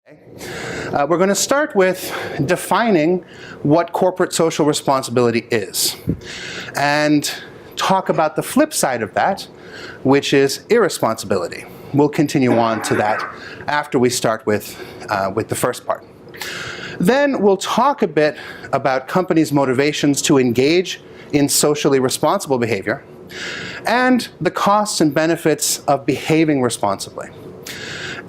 We're going to start with defining what corporate social responsibility is and talk about the flip side of that, which is irresponsibility. We'll continue on to that after we start with the first part. Then we'll talk a bit about companies' motivations to engage in socially responsible behavior and the costs and benefits of behaving responsibly.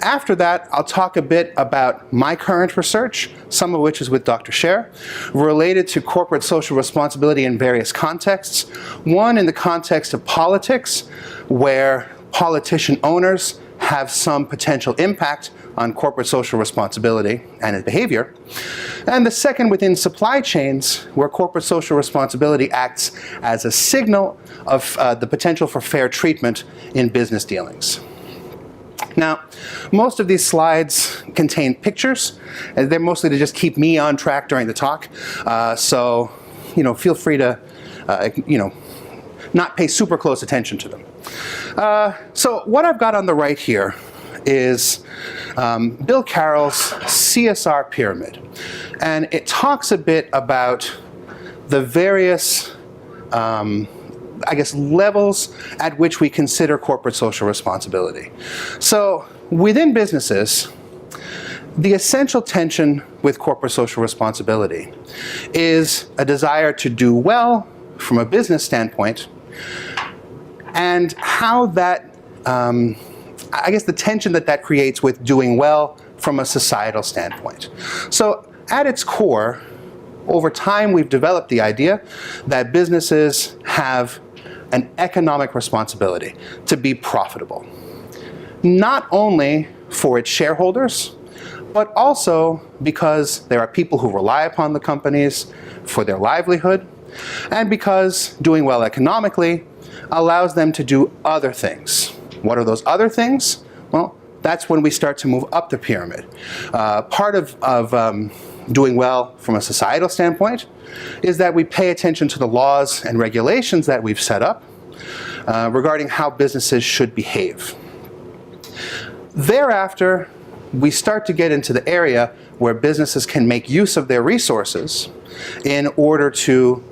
After that, I'll talk a bit about my current research, some of which is with Dr. Scher, related to corporate social responsibility in various contexts. One in the context of politics, where politician owners have some potential impact on corporate social responsibility and its behavior. And the second within supply chains, where corporate social responsibility acts as a signal of the potential for fair treatment in business dealings. Now, most of these slides contain pictures, and they're mostly to just keep me on track during the talk. So, feel free to, not pay super close attention to them. So what I've got on the right here is Bill Carroll's CSR pyramid, and it talks a bit about the various levels at which we consider corporate social responsibility. So within businesses, the essential tension with corporate social responsibility is a desire to do well from a business standpoint, and how that, the tension that creates with doing well from a societal standpoint. So at its core, over time we've developed the idea that businesses have an economic responsibility to be profitable, not only for its shareholders, but also because there are people who rely upon the companies for their livelihood, and because doing well economically allows them to do other things. What are those other things? Well, that's when we start to move up the pyramid. Part of doing well from a societal standpoint is that we pay attention to the laws and regulations that we've set up regarding how businesses should behave. Thereafter, we start to get into the area where businesses can make use of their resources in order to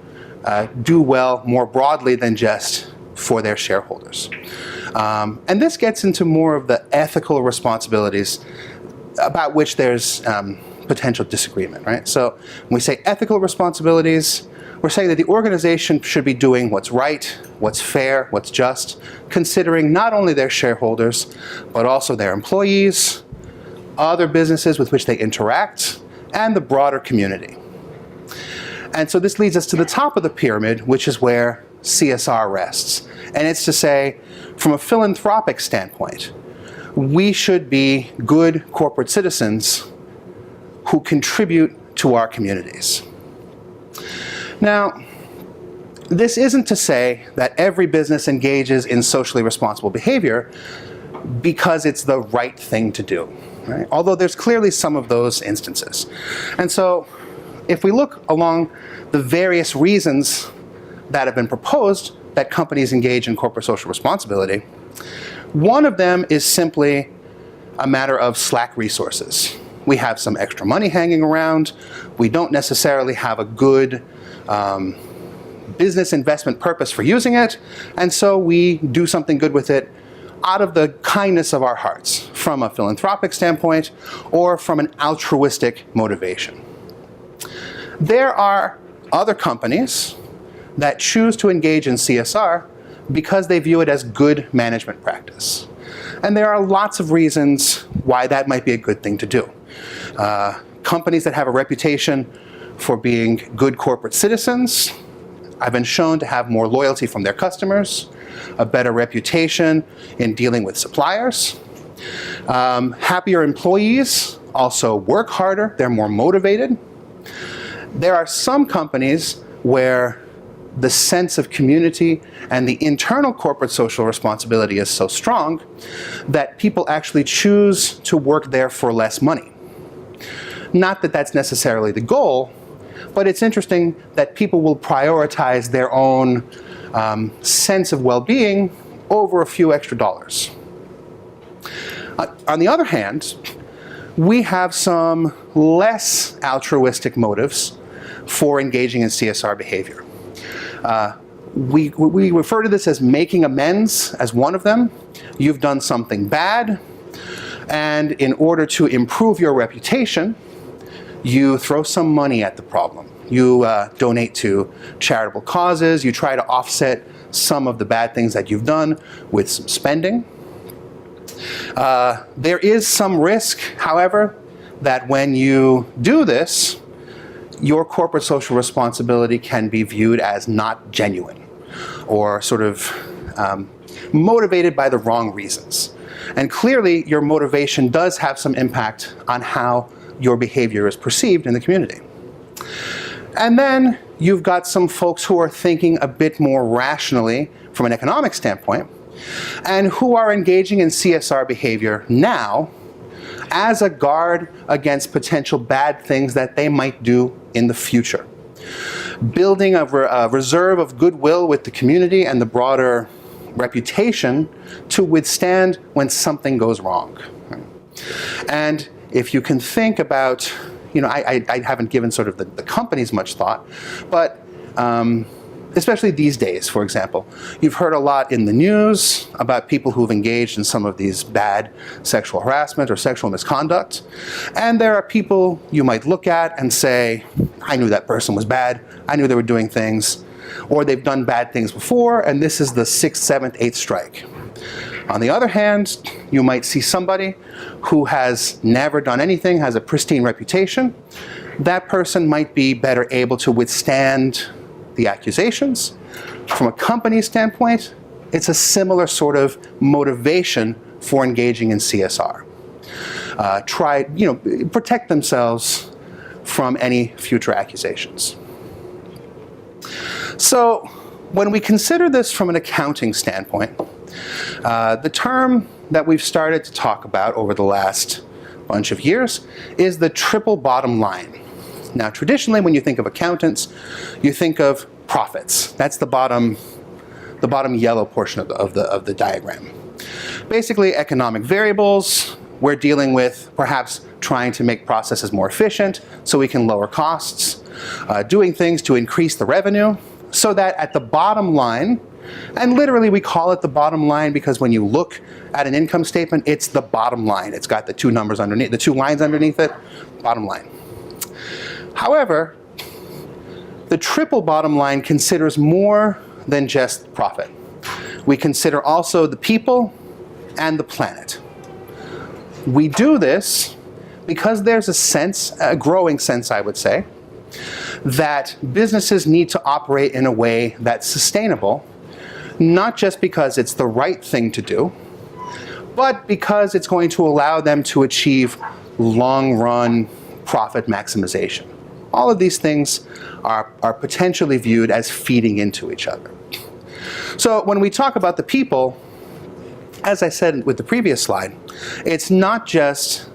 do well more broadly than just for their shareholders. And this gets into more of the ethical responsibilities about which there's potential disagreement, right? So when we say ethical responsibilities, we're saying that the organization should be doing what's right, what's fair, what's just, considering not only their shareholders, but also their employees, other businesses with which they interact, and the broader community. And so this leads us to the top of the pyramid, which is where CSR rests. And it's to say, from a philanthropic standpoint, we should be good corporate citizens who contribute to our communities. Now, this isn't to say that every business engages in socially responsible behavior because it's the right thing to do, right? Although there's clearly some of those instances. And so, if we look along the various reasons that have been proposed that companies engage in corporate social responsibility, one of them is simply a matter of slack resources. We have some extra money hanging around. We don't necessarily have a good business investment purpose for using it, and so we do something good with it out of the kindness of our hearts, from a philanthropic standpoint or from an altruistic motivation. There are other companies that choose to engage in CSR because they view it as good management practice. And there are lots of reasons why that might be a good thing to do. Companies that have a reputation for being good corporate citizens have been shown to have more loyalty from their customers, a better reputation in dealing with suppliers. Happier employees also work harder, they're more motivated. There are some companies where the sense of community and the internal corporate social responsibility is so strong that people actually choose to work there for less money. Not that that's necessarily the goal, but it's interesting that people will prioritize their own sense of well-being over a few extra dollars. On the other hand, we have some less altruistic motives for engaging in CSR behavior. We refer to this as making amends as one of them. You've done something bad, and in order to improve your reputation, you throw some money at the problem. You donate to charitable causes, you try to offset some of the bad things that you've done with some spending. There is some risk, however, that when you do this, your corporate social responsibility can be viewed as not genuine or sort of motivated by the wrong reasons. And clearly, your motivation does have some impact on how your behavior is perceived in the community. And then you've got some folks who are thinking a bit more rationally from an economic standpoint, and who are engaging in CSR behavior now as a guard against potential bad things that they might do in the future. Building a reserve of goodwill with the community and the broader reputation to withstand when something goes wrong. And if you can think about, I haven't given sort of the companies much thought, but especially these days, for example, you've heard a lot in the news about people who've engaged in some of these bad sexual harassment or sexual misconduct. And there are people you might look at and say, I knew that person was bad, I knew they were doing things, or they've done bad things before, and this is the 6th, 7th, 8th strike. On the other hand, you might see somebody who has never done anything, has a pristine reputation. That person might be better able to withstand the accusations. From a company standpoint, it's a similar sort of motivation for engaging in CSR. Protect themselves from any future accusations. So when we consider this from an accounting standpoint, the term that we've started to talk about over the last bunch of years is the triple bottom line. Now, traditionally, when you think of accountants, you think of profits. That's the bottom yellow portion of the diagram. Basically, economic variables. We're dealing with perhaps trying to make processes more efficient so we can lower costs, doing things to increase the revenue, so that at the bottom line, and literally we call it the bottom line because when you look at an income statement, it's the bottom line. It's got the two numbers underneath, the two lines underneath it, bottom line. However, the triple bottom line considers more than just profit. We consider also the people and the planet. We do this because there's a growing sense, I would say, that businesses need to operate in a way that's sustainable, not just because it's the right thing to do, but because it's going to allow them to achieve long-run profit maximization. All of these things are potentially viewed as feeding into each other. So when we talk about the people, as I said with the previous slide, it's not just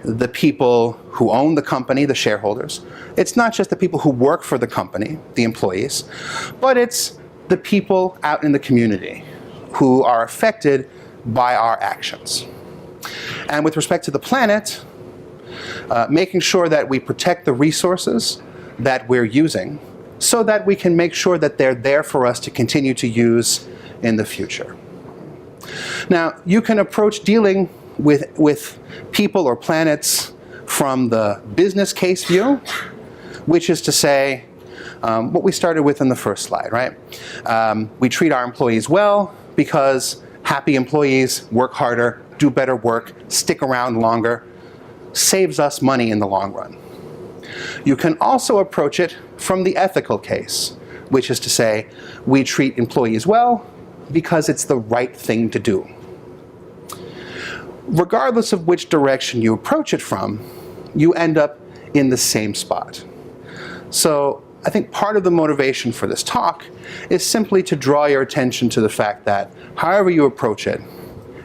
the people who own the company, the shareholders. It's not just the people who work for the company, the employees, but it's the people out in the community who are affected by our actions. And with respect to the planet, making sure that we protect the resources that we're using so that we can make sure that they're there for us to continue to use in the future. Now, you can approach dealing with people or planets from the business case view, which is to say, what we started with in the first slide, right? We treat our employees well because happy employees work harder, do better work, stick around longer, saves us money in the long run. You can also approach it from the ethical case, which is to say, we treat employees well because it's the right thing to do. Regardless of which direction you approach it from, you end up in the same spot. So I think part of the motivation for this talk is simply to draw your attention to the fact that however you approach it,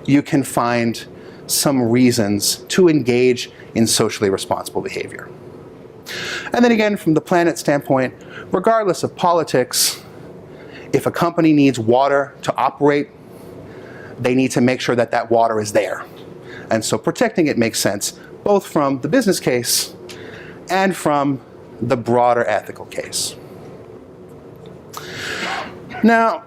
you can find some reasons to engage in socially responsible behavior. And then again, from the planet standpoint, regardless of politics, if a company needs water to operate, they need to make sure that that water is there. And so protecting it makes sense, both from the business case and from the broader ethical case. Now,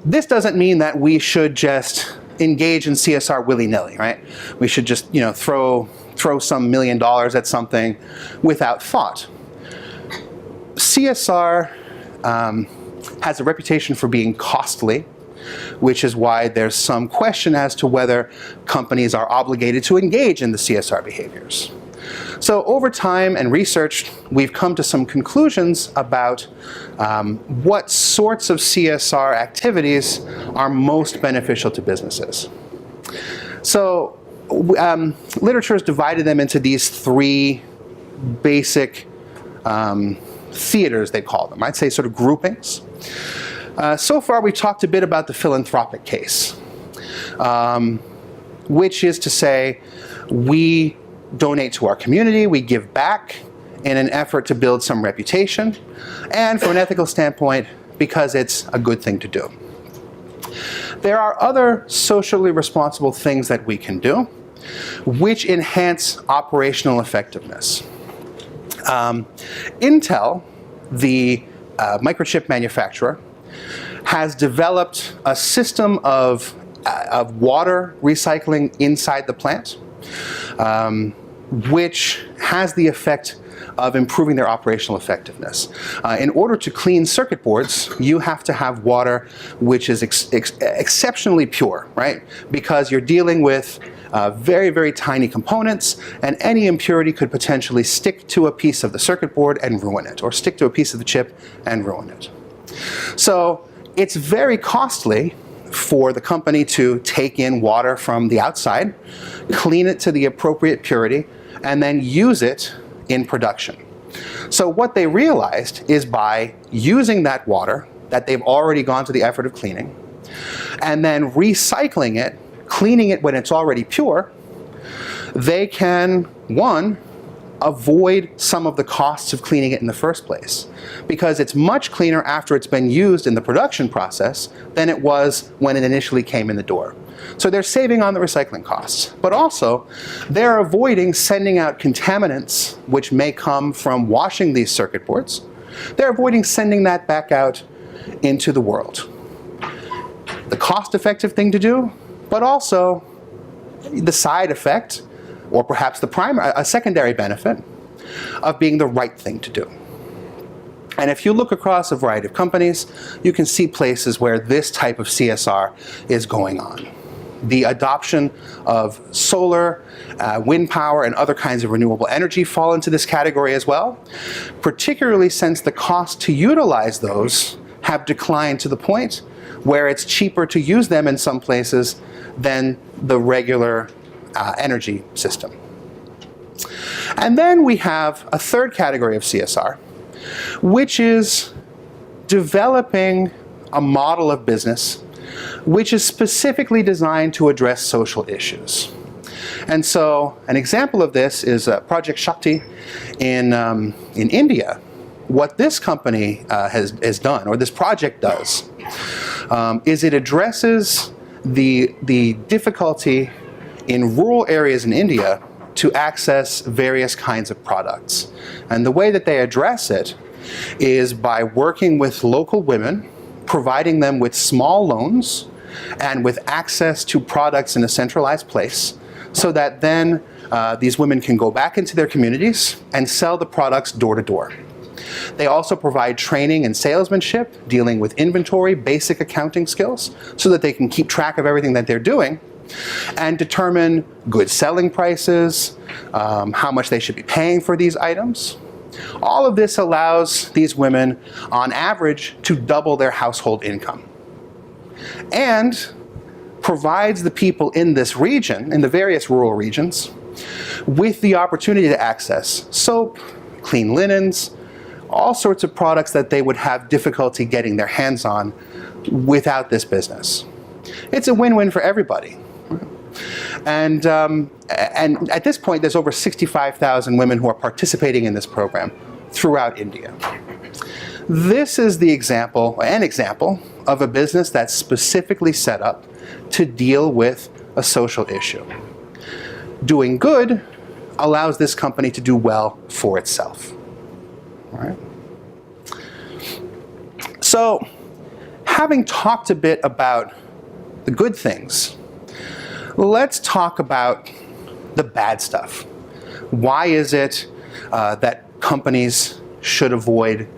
this doesn't mean that we should just engage in CSR willy-nilly, right? We should just, throw some $1 million at something without thought. CSR has a reputation for being costly, which is why there's some question as to whether companies are obligated to engage in the CSR behaviors. So over time and research, we've come to some conclusions about what sorts of CSR activities are most beneficial to businesses. So literature has divided them into these three basic theaters, they call them. I'd say sort of groupings. So far, we've talked a bit about the philanthropic case, which is to say we donate to our community, we give back in an effort to build some reputation, and from an ethical standpoint, because it's a good thing to do. There are other socially responsible things that we can do, which enhance operational effectiveness. Intel, the microchip manufacturer, has developed a system of water recycling inside the plant, which has the effect of improving their operational effectiveness. In order to clean circuit boards, you have to have water which is exceptionally pure, right? Because you're dealing with very, very tiny components, and any impurity could potentially stick to a piece of the circuit board and ruin it, or stick to a piece of the chip and ruin it. So it's very costly for the company to take in water from the outside, clean it to the appropriate purity, and then use it in production. So what they realized is by using that water that they've already gone to the effort of cleaning, and then recycling it, cleaning it when it's already pure, they can, one, avoid some of the costs of cleaning it in the first place, because it's much cleaner after it's been used in the production process than it was when it initially came in the door. So they're saving on the recycling costs, but also they're avoiding sending out contaminants which may come from washing these circuit boards. They're avoiding sending that back out into the world. The cost-effective thing to do, but also the side effect, or perhaps a secondary benefit of being the right thing to do. And if you look across a variety of companies, you can see places where this type of CSR is going on. The adoption of solar, wind power, and other kinds of renewable energy fall into this category as well, particularly since the cost to utilize those have declined to the point where it's cheaper to use them in some places than the regular energy system. And then we have a third category of CSR, which is developing a model of business which is specifically designed to address social issues. And so an example of this is Project Shakti in India. What this company has done, or this project does, is it addresses the difficulty in rural areas in India to access various kinds of products. And the way that they address it is by working with local women, providing them with small loans and with access to products in a centralized place, so that then these women can go back into their communities and sell the products door to door. They also provide training and salesmanship, dealing with inventory, basic accounting skills, so that they can keep track of everything that they're doing and determine good selling prices, how much they should be paying for these items. All of this allows these women, on average, to double their household income, and provides the people in this region, in the various rural regions, with the opportunity to access soap, clean linens, all sorts of products that they would have difficulty getting their hands on without this business. It's a win-win for everybody. And at this point, there's over 65,000 women who are participating in this program throughout India. This is an example of a business that's specifically set up to deal with a social issue. doing good allows this company to do well for itself. All right? So, having talked a bit about the good things, let's talk about the bad stuff. Why is it that companies should avoid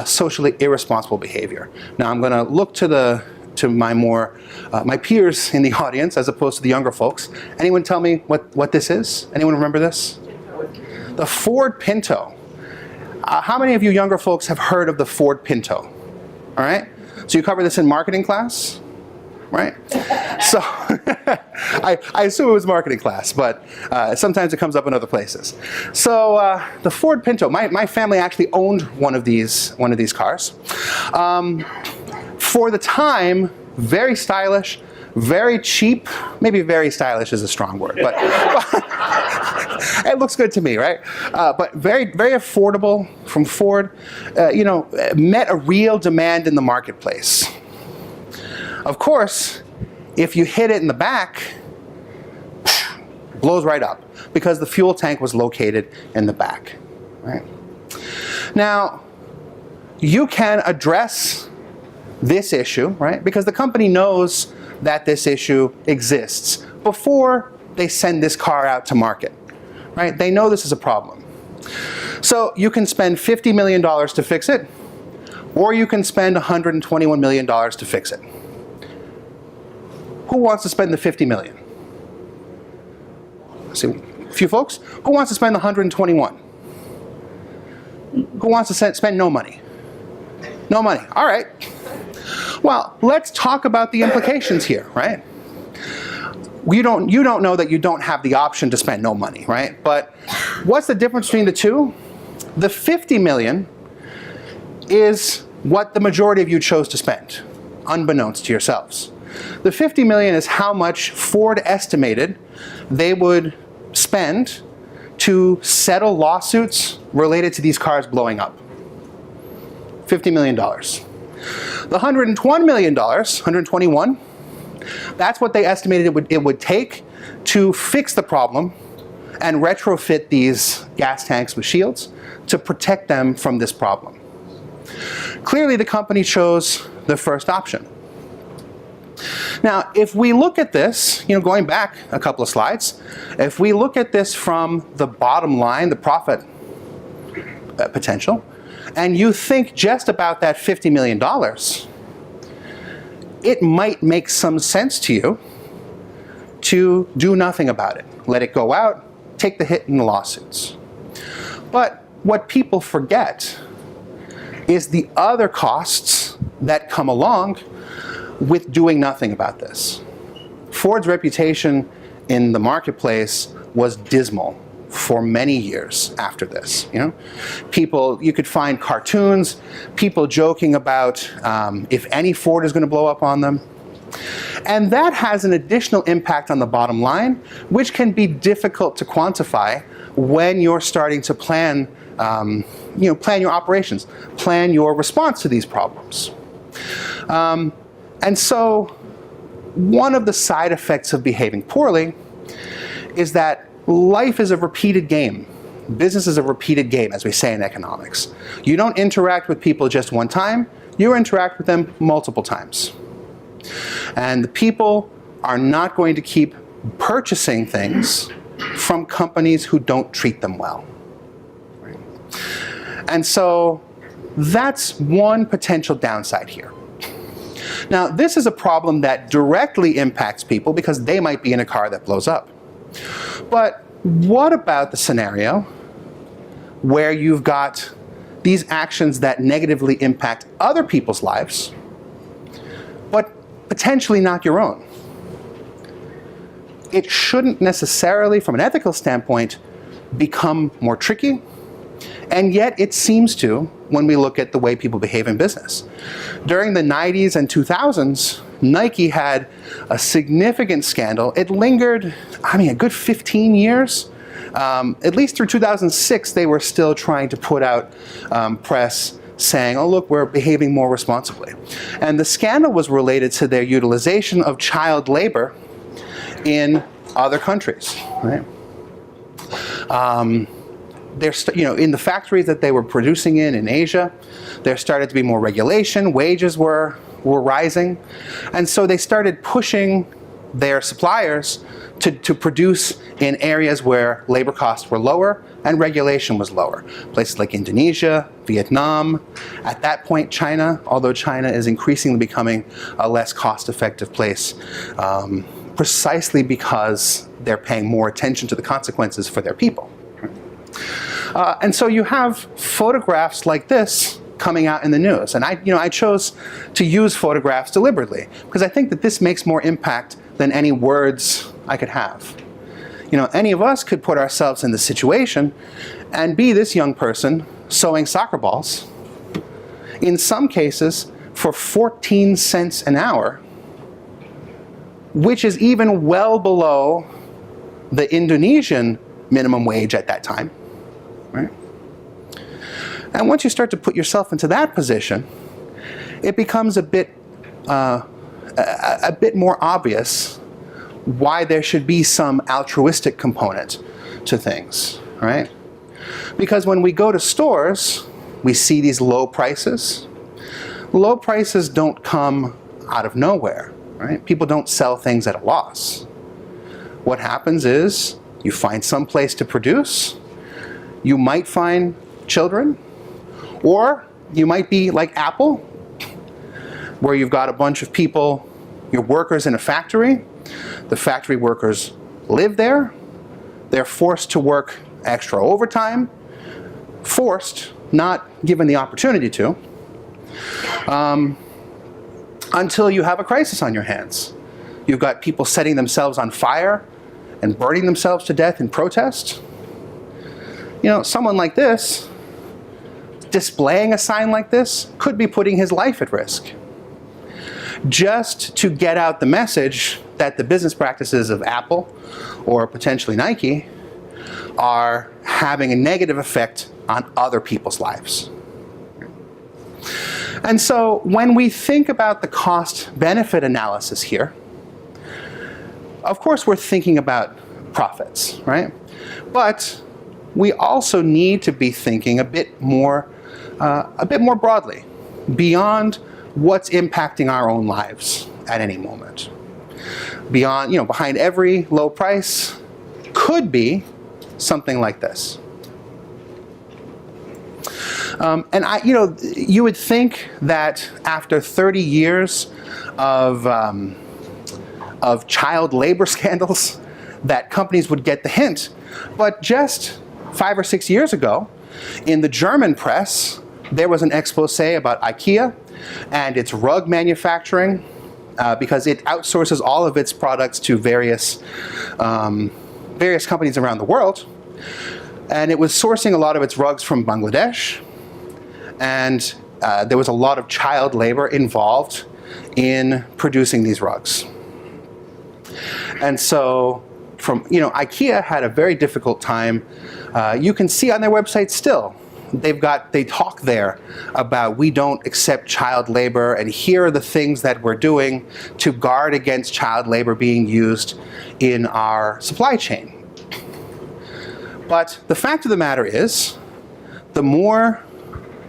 socially irresponsible behavior? Now, I'm going to look to my peers in the audience as opposed to the younger folks. Anyone tell me what this is? Anyone remember this? The Ford Pinto. How many of you younger folks have heard of the Ford Pinto? All right? So you covered this in marketing class, right? So I assume it was marketing class, but sometimes it comes up in other places. So the Ford Pinto, my family actually owned one of these cars. For the time, very stylish, very cheap. Maybe very stylish is a strong word, but it looks good to me, right? But very, very affordable from Ford. Met a real demand in the marketplace. Of course, if you hit it in the back, blows right up because the fuel tank was located in the back, right? Now, you can address this issue, right? Because the company knows that this issue exists before they send this car out to market, right? They know this is a problem. So you can spend $50 million to fix it, or you can spend $121 million to fix it. Who wants to spend the $50 million? See, a few folks. Who wants to spend the 121? Who wants to spend no money? No money. All right. Well, let's talk about the implications here, right? You don't know that you don't have the option to spend no money, right? But what's the difference between the two? The $50 million is what the majority of you chose to spend, unbeknownst to yourselves. The $50 million is how much Ford estimated they would spend to settle lawsuits related to these cars blowing up. $50 million. The $121 million, 121, that's what they estimated it would take to fix the problem and retrofit these gas tanks with shields to protect them from this problem. Clearly, the company chose the first option. Now, if we look at this, going back a couple of slides, if we look at this from the bottom line, the profit potential, and you think just about that $50 million, it might make some sense to you to do nothing about it. Let it go out, take the hit in the lawsuits. But what people forget is the other costs that come along with doing nothing about this. Ford's reputation in the marketplace was dismal for many years after this. You could find cartoons, people joking about if any Ford is going to blow up on them. And that has an additional impact on the bottom line, which can be difficult to quantify when you're starting to plan your operations, plan your response to these problems. And so one of the side effects of behaving poorly is that life is a repeated game. Business is a repeated game, as we say in economics. You don't interact with people just one time, you interact with them multiple times. And the people are not going to keep purchasing things from companies who don't treat them well. Right? And so that's one potential downside here. Now, this is a problem that directly impacts people because they might be in a car that blows up. But what about the scenario where you've got these actions that negatively impact other people's lives, but potentially not your own? It shouldn't necessarily, from an ethical standpoint, become more tricky, and yet it seems to when we look at the way people behave in business. During the 90s and 2000s, Nike had a significant scandal. It lingered, a good 15 years. At least through 2006, they were still trying to put out press saying, oh, look, we're behaving more responsibly. And the scandal was related to their utilization of child labor in other countries, right? In the factories that they were producing in Asia, there started to be more regulation, wages were rising, and so they started pushing their suppliers to produce in areas where labor costs were lower and regulation was lower. Places like Indonesia, Vietnam, at that point China, although China is increasingly becoming a less cost-effective place, precisely because they're paying more attention to the consequences for their people. And so you have photographs like this coming out in the news. And I chose to use photographs deliberately because I think that this makes more impact than any words I could have. Any of us could put ourselves in this situation and be this young person sewing soccer balls, in some cases for 14 cents an hour, which is even well below the Indonesian minimum wage at that time, right? And once you start to put yourself into that position, it becomes a bit more obvious why there should be some altruistic component to things, right? Because when we go to stores, we see these low prices. Low prices don't come out of nowhere, right? People don't sell things at a loss. What happens is you find some place to produce. You might find children, or you might be like Apple, where you've got a bunch of people, your workers in a factory. The factory workers live there. They're forced to work extra overtime. Forced, not given the opportunity to, until you have a crisis on your hands. You've got people setting themselves on fire and burning themselves to death in protest. Someone like this, displaying a sign like this, could be putting his life at risk, just to get out the message that the business practices of Apple or potentially Nike are having a negative effect on other people's lives. And so when we think about the cost-benefit analysis here, of course we're thinking about profits, right? But we also need to be thinking a bit more broadly, beyond what's impacting our own lives at any moment. Behind every low price could be something like this. You would think that after 30 years of child labor scandals, that companies would get the hint. But just 5 or 6 years ago, in the German press, there was an expose about IKEA and its rug manufacturing, because it outsources all of its products to various companies around the world. And it was sourcing a lot of its rugs from Bangladesh. And there was a lot of child labor involved in producing these rugs. And so IKEA had a very difficult time. You can see on their website still, they talk there about, we don't accept child labor, and here are the things that we're doing to guard against child labor being used in our supply chain. But the fact of the matter is, the more,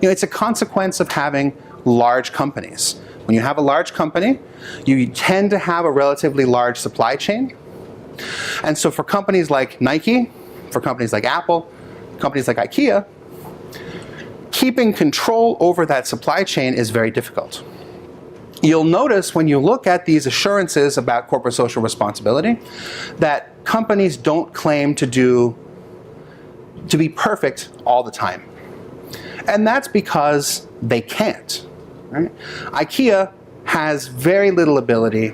it's a consequence of having large companies. When you have a large company, you tend to have a relatively large supply chain. And so for companies like Nike, for companies like Apple, companies like IKEA, keeping control over that supply chain is very difficult. You'll notice when you look at these assurances about corporate social responsibility that companies don't claim to be perfect all the time. And that's because they can't. Right? IKEA has very little ability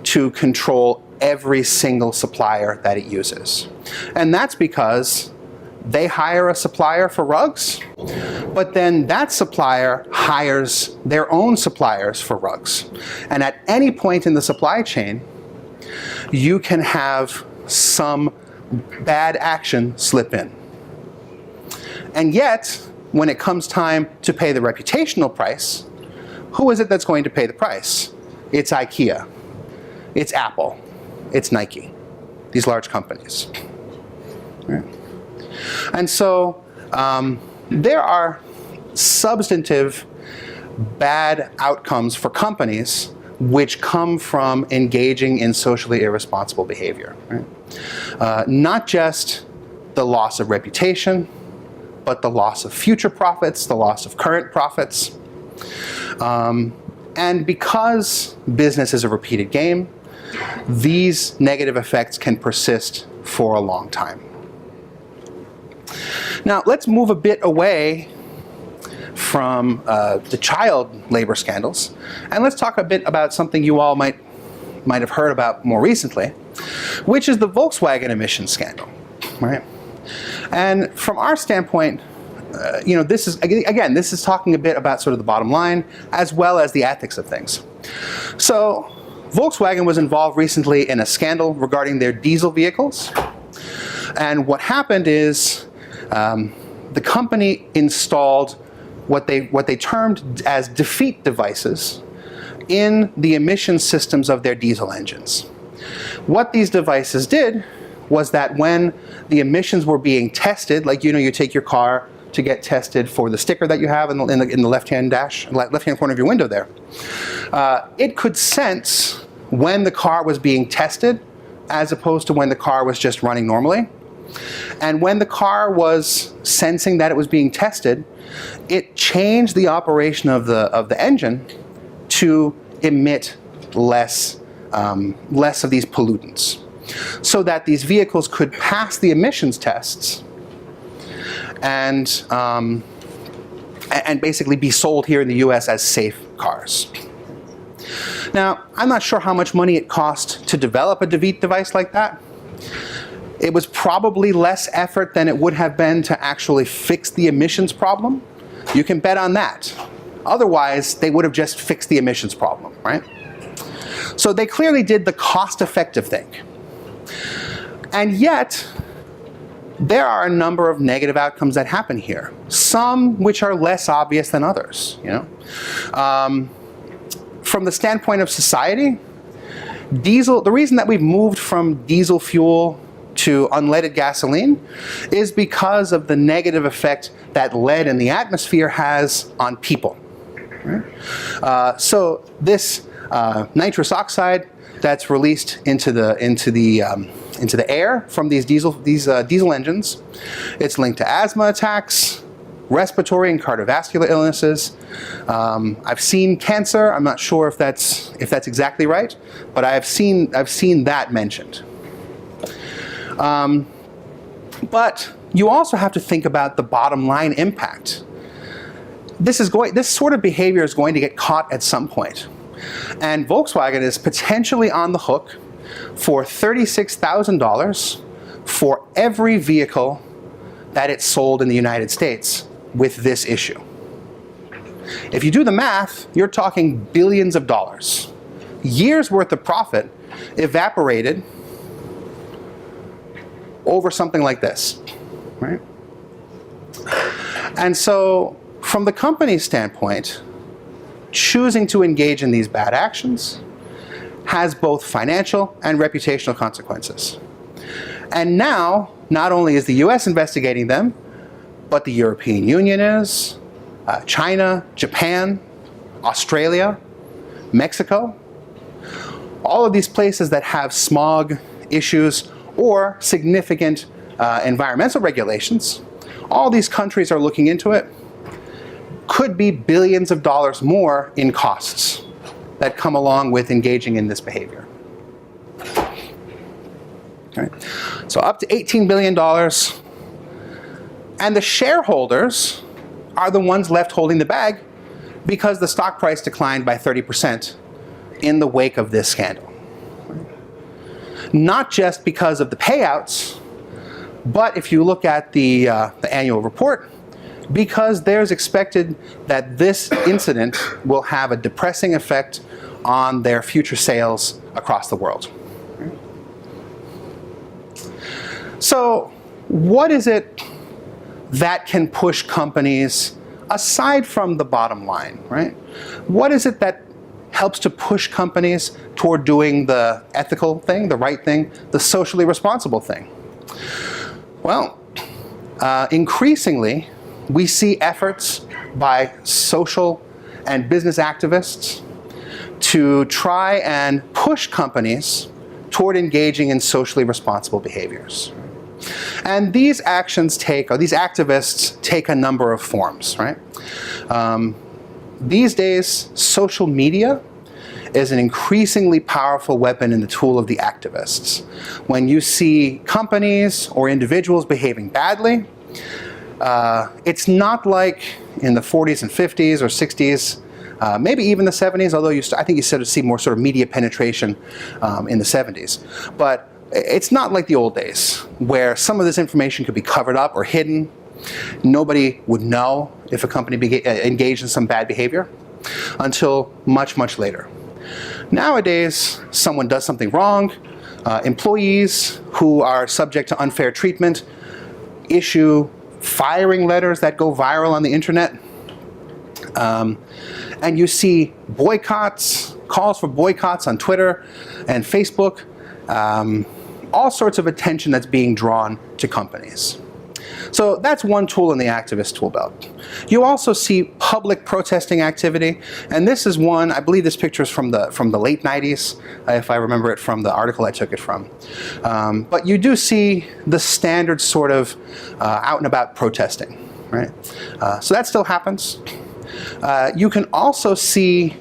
to control every single supplier that it uses. And that's because they hire a supplier for rugs, but then that supplier hires their own suppliers for rugs. And at any point in the supply chain, you can have some bad action slip in. And yet, when it comes time to pay the reputational price, who is it that's going to pay the price? It's IKEA, it's Apple, it's Nike, these large companies. Right? And so there are substantive bad outcomes for companies which come from engaging in socially irresponsible behavior. Right? Not just the loss of reputation, but the loss of future profits, the loss of current profits. And because business is a repeated game, these negative effects can persist for a long time. Now, let's move a bit away from the child labor scandals, and let's talk a bit about something you all might have heard about more recently, which is the Volkswagen emissions scandal, right? And from our standpoint, this is talking a bit about sort of the bottom line as well as the ethics of things. So, Volkswagen was involved recently in a scandal regarding their diesel vehicles, and what happened is the company installed what they termed as defeat devices in the emission systems of their diesel engines. What these devices did was that when the emissions were being tested, like you take your car to get tested for the sticker that you have in the left-hand corner of your window there, it could sense when the car was being tested as opposed to when the car was just running normally. And when the car was sensing that it was being tested, it changed the operation of the engine to emit less of these pollutants, so that these vehicles could pass the emissions tests and basically be sold here in the US as safe cars. Now, I'm not sure how much money it cost to develop a defeat device like that. It was probably less effort than it would have been to actually fix the emissions problem. You can bet on that. Otherwise, they would have just fixed the emissions problem, right? So they clearly did the cost-effective thing. And yet, there are a number of negative outcomes that happen here. Some which are less obvious than others, From the standpoint of society, the reason that we've moved from diesel fuel to unleaded gasoline is because of the negative effect that lead in the atmosphere has on people. Right? So this nitrous oxide that's released into the air from these diesel engines, it's linked to asthma attacks, respiratory and cardiovascular illnesses. I've seen cancer. I'm not sure if that's exactly right, but I've seen that mentioned. But you also have to think about the bottom line impact. This sort of behavior is going to get caught at some point. And Volkswagen is potentially on the hook for $36,000 for every vehicle that it sold in the United States with this issue. If you do the math, you're talking billions of dollars. Years worth of profit evaporated over something like this, right? And so, from the company's standpoint, choosing to engage in these bad actions has both financial and reputational consequences. And now, not only is the US investigating them, but the European Union is, China, Japan, Australia, Mexico. All of these places that have smog issues or significant environmental regulations, all these countries are looking into it. Could be billions of dollars more in costs that come along with engaging in this behavior. All right. So up to $18 billion. And the shareholders are the ones left holding the bag because the stock price declined by 30% in the wake of this scandal. Not just because of the payouts, but if you look at the annual report, because there's expected that this incident will have a depressing effect on their future sales across the world. So, what is it that can push companies aside from the bottom line, right? What is it that helps to push companies toward doing the ethical thing, the right thing, the socially responsible thing? Well, increasingly, we see efforts by social and business activists to try and push companies toward engaging in socially responsible behaviors. And these actions take, or these activists take a number of forms, right? These days, social media is an increasingly powerful weapon in the tool of the activists. When you see companies or individuals behaving badly, it's not like in the 40s and 50s or 60s, maybe even the 70s, although I think you started to see more sort of media penetration in the 70s. But it's not like the old days, where some of this information could be covered up or hidden. Nobody would know if a company engaged in some bad behavior until much, much later. Nowadays, someone does something wrong. Employees who are subject to unfair treatment issue firing letters that go viral on the internet. And you see boycotts, calls for boycotts on Twitter and Facebook, all sorts of attention that's being drawn to companies. So that's one tool in the activist tool belt. You also see public protesting activity, and this is one, I believe this picture is from the late 90s, if I remember it from the article I took it from. But you do see the standard sort of out and about protesting, right? So that still happens. You can also see,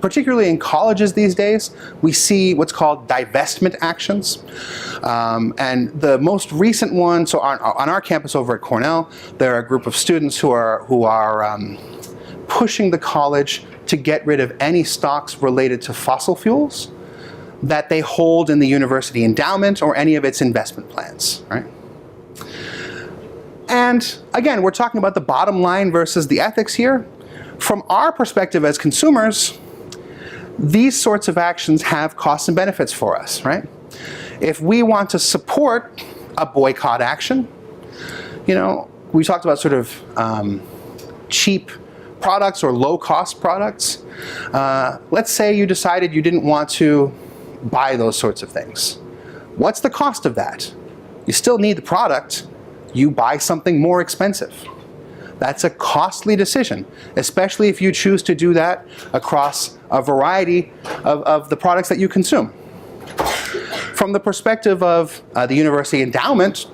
particularly in colleges these days, we see what's called divestment actions. And the most recent one, so on our campus over at Cornell, there are a group of students who are pushing the college to get rid of any stocks related to fossil fuels that they hold in the university endowment or any of its investment plans, right? And again, we're talking about the bottom line versus the ethics here. From our perspective as consumers, these sorts of actions have costs and benefits for us, right? If we want to support a boycott action, you know, we talked about sort of cheap products or low-cost products. Let's say you decided you didn't want to buy those sorts of things. What's the cost of that? You still need the product. You buy something more expensive. That's a costly decision, especially if you choose to do that across a variety of the products that you consume. From the perspective of the university endowment,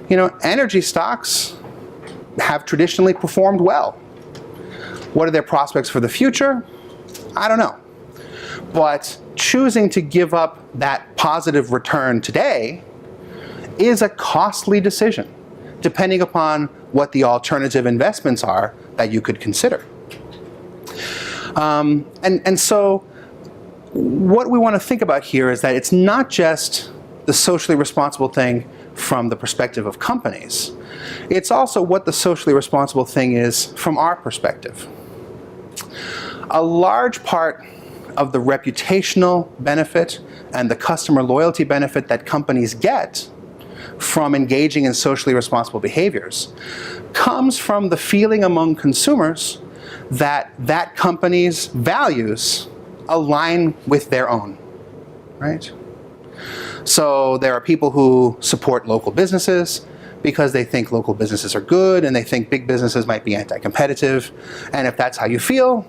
you know, energy stocks have traditionally performed well. What are their prospects for the future? I don't know. But choosing to give up that positive return today is a costly decision, depending upon what the alternative investments are that you could consider. And so what we want to think about here is that it's not just the socially responsible thing from the perspective of companies. It's also what the socially responsible thing is from our perspective. A large part of the reputational benefit and the customer loyalty benefit that companies get from engaging in socially responsible behaviors comes from the feeling among consumers that that company's values align with their own, right? So there are people who support local businesses because they think local businesses are good and they think big businesses might be anti-competitive. And if that's how you feel,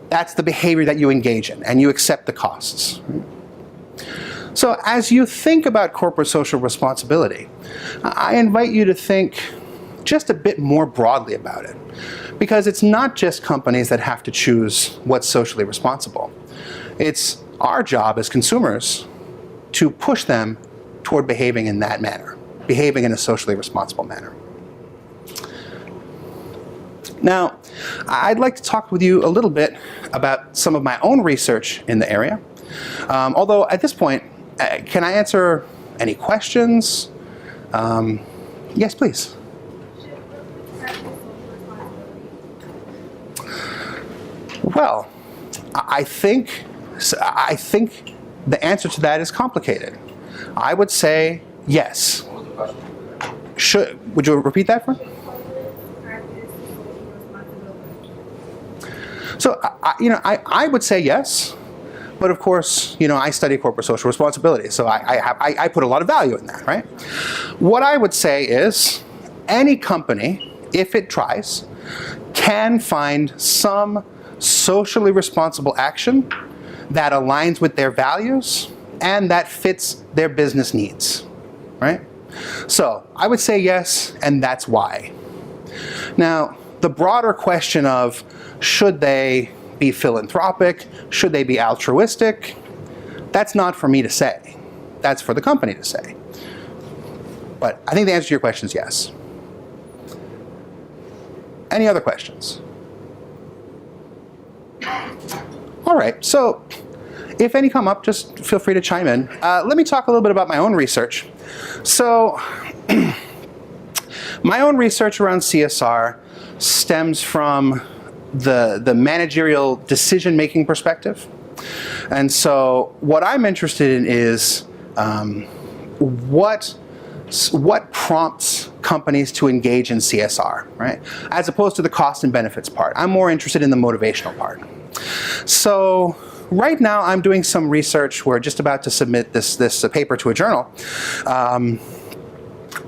that's the behavior that you engage in and you accept the costs. Right? So as you think about corporate social responsibility, I invite you to think just a bit more broadly about it, because it's not just companies that have to choose what's socially responsible. It's our job as consumers to push them toward behaving in that manner, behaving in a socially responsible manner. Now, I'd like to talk with you a little bit about some of my own research in the area. Although at this point, can I answer any questions? Yes, please. Well, I think the answer to that is complicated. I would say yes. Would you repeat that for me? So, I would say yes, But of course, I study corporate social responsibility, so I put a lot of value in that, right? What I would say is, any company, if it tries, can find some socially responsible action that aligns with their values and that fits their business needs, right? So I would say yes, and that's why. Now, the broader question of should they be philanthropic, should they be altruistic, that's not for me to say. That's for the company to say. But I think the answer to your question is yes. Any other questions? All right, so if any come up, just feel free to chime in. Let me talk a little bit about my own research. So, my own research around CSR stems from the managerial decision-making perspective. And so what I'm interested in is what prompts companies to engage in CSR, right? As opposed to the cost and benefits part. I'm more interested in the motivational part. So right now I'm doing some research. We're just about to submit this paper to a journal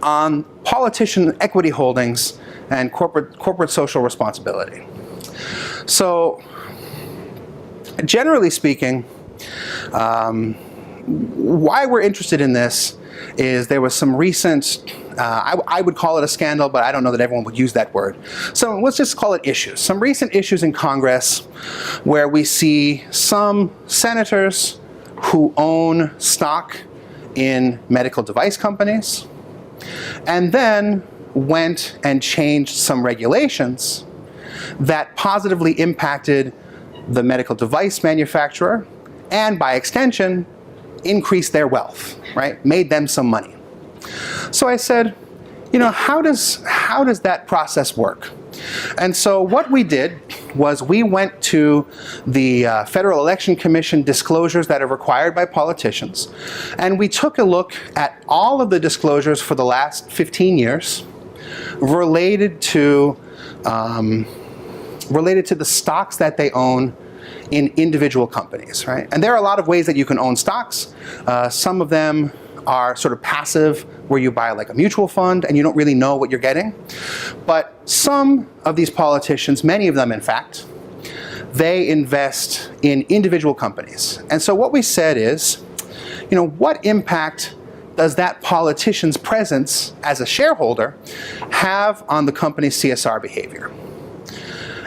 on politician equity holdings and corporate social responsibility. So, generally speaking, why we're interested in this is there was some recent, I would call it a scandal, but I don't know that everyone would use that word. So let's just call it issues. Some recent issues in Congress where we see some senators who own stock in medical device companies and then went and changed some regulations that positively impacted the medical device manufacturer and, by extension, increased their wealth, right? Made them some money. So I said, how does that process work? And so what we did was we went to the Federal Election Commission disclosures that are required by politicians, and we took a look at all of the disclosures for the last 15 years related to the stocks that they own in individual companies, right? And there are a lot of ways that you can own stocks. Some of them are sort of passive, where you buy like a mutual fund and you don't really know what you're getting. But some of these politicians, many of them in fact, they invest in individual companies. And so what we said is, what impact does that politician's presence as a shareholder have on the company's CSR behavior?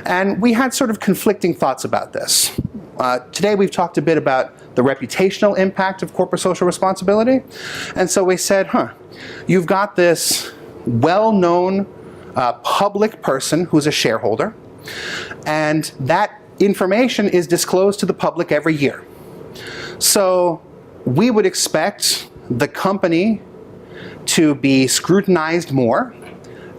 And we had sort of conflicting thoughts about this. Today we've talked a bit about the reputational impact of corporate social responsibility. And so we said, you've got this well-known public person who's a shareholder, and that information is disclosed to the public every year. So we would expect the company to be scrutinized more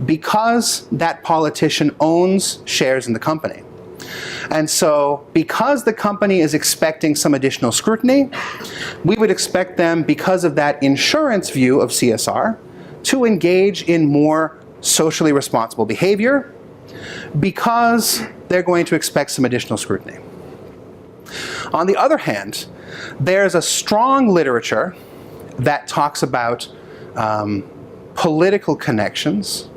because that politician owns shares in the company. And so because the company is expecting some additional scrutiny, we would expect them, because of that insurance view of CSR, to engage in more socially responsible behavior because they're going to expect some additional scrutiny. On the other hand, there's a strong literature that talks about political connections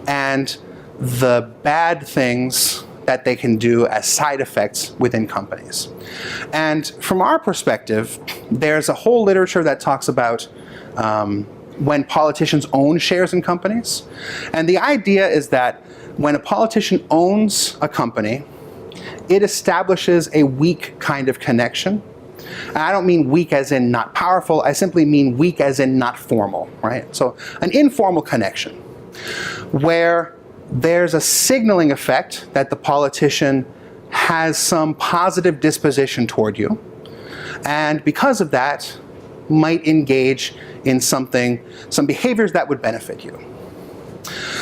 and the bad things that they can do as side effects within companies. And from our perspective, there's a whole literature that talks about when politicians own shares in companies. And the idea is that when a politician owns a company, it establishes a weak kind of connection. And I don't mean weak as in not powerful, I simply mean weak as in not formal, right? So an informal connection where there's a signaling effect that the politician has some positive disposition toward you, and because of that, might engage in some behaviors that would benefit you.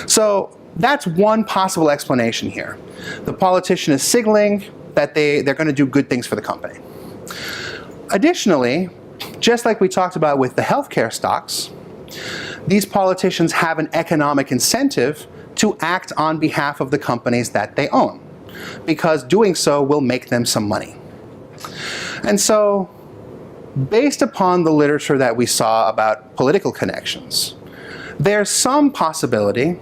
So that's one possible explanation here. The politician is signaling that they're going to do good things for the company. Additionally, just like we talked about with the healthcare stocks, these politicians have an economic incentive to act on behalf of the companies that they own, because doing so will make them some money. And so, based upon the literature that we saw about political connections, there's some possibility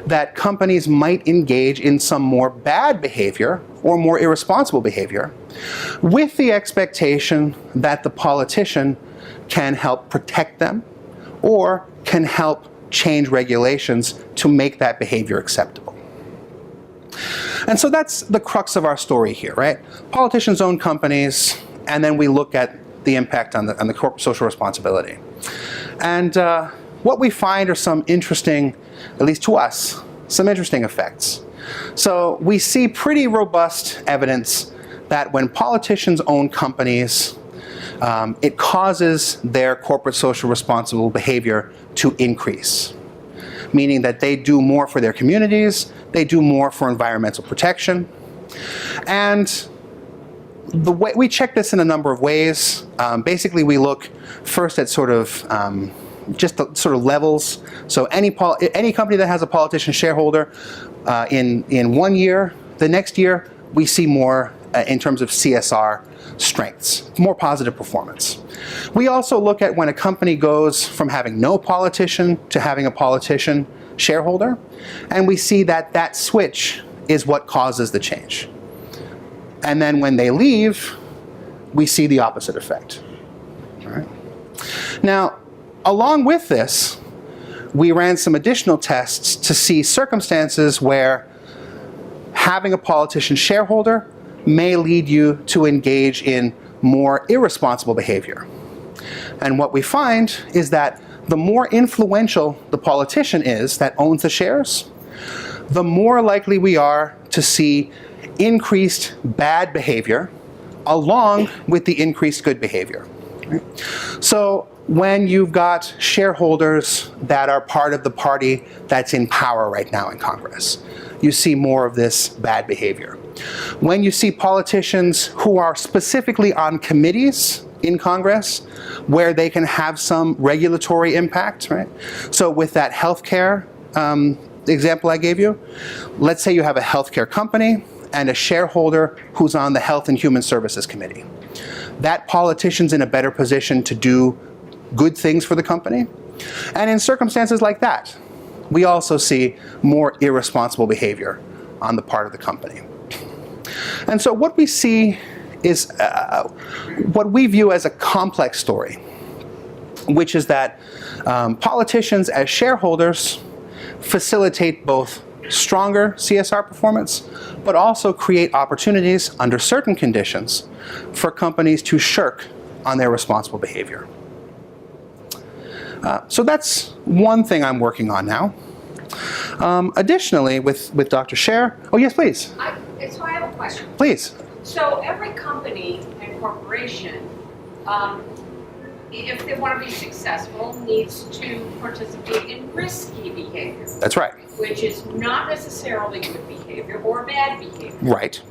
that companies might engage in some more bad behavior or more irresponsible behavior with the expectation that the politician can help protect them or can help change regulations to make that behavior acceptable. And so that's the crux of our story here, right? Politicians own companies, and then we look at the impact on the corporate social responsibility. And what we find are some interesting, at least to us, some interesting effects. So we see pretty robust evidence that when politicians own companies, it causes their corporate social responsible behavior to increase, meaning that they do more for their communities, they do more for environmental protection. And the way we check this in a number of ways. Basically, we look first at sort of just the sort of levels. So any company that has a politician shareholder in 1 year, the next year we see more in terms of CSR strengths, more positive performance. We also look at when a company goes from having no politician to having a politician shareholder, and we see that that switch is what causes the change. And then when they leave, we see the opposite effect. All right. Now, along with this, we ran some additional tests to see circumstances where having a politician shareholder may lead you to engage in more irresponsible behavior. And what we find is that the more influential the politician is that owns the shares, the more likely we are to see increased bad behavior along with the increased good behavior. Right? So when you've got shareholders that are part of the party that's in power right now in Congress, you see more of this bad behavior. When you see politicians who are specifically on committees in Congress where they can have some regulatory impact, right? So with that healthcare example I gave you, let's say you have a healthcare company and a shareholder who's on the Health and Human Services Committee. That politician's in a better position to do good things for the company. And in circumstances like that, we also see more irresponsible behavior on the part of the company. And so what we see is what we view as a complex story, which is that politicians as shareholders facilitate both stronger CSR performance, but also create opportunities under certain conditions for companies to shirk on their responsible behavior. So that's one thing I'm working on now. Additionally, with Dr. Scher, oh yes, please. So I have a question. Please. So every company and corporation, if they want to be successful, needs to participate in risky behavior. That's right. Which is not necessarily good behavior or bad behavior. Right.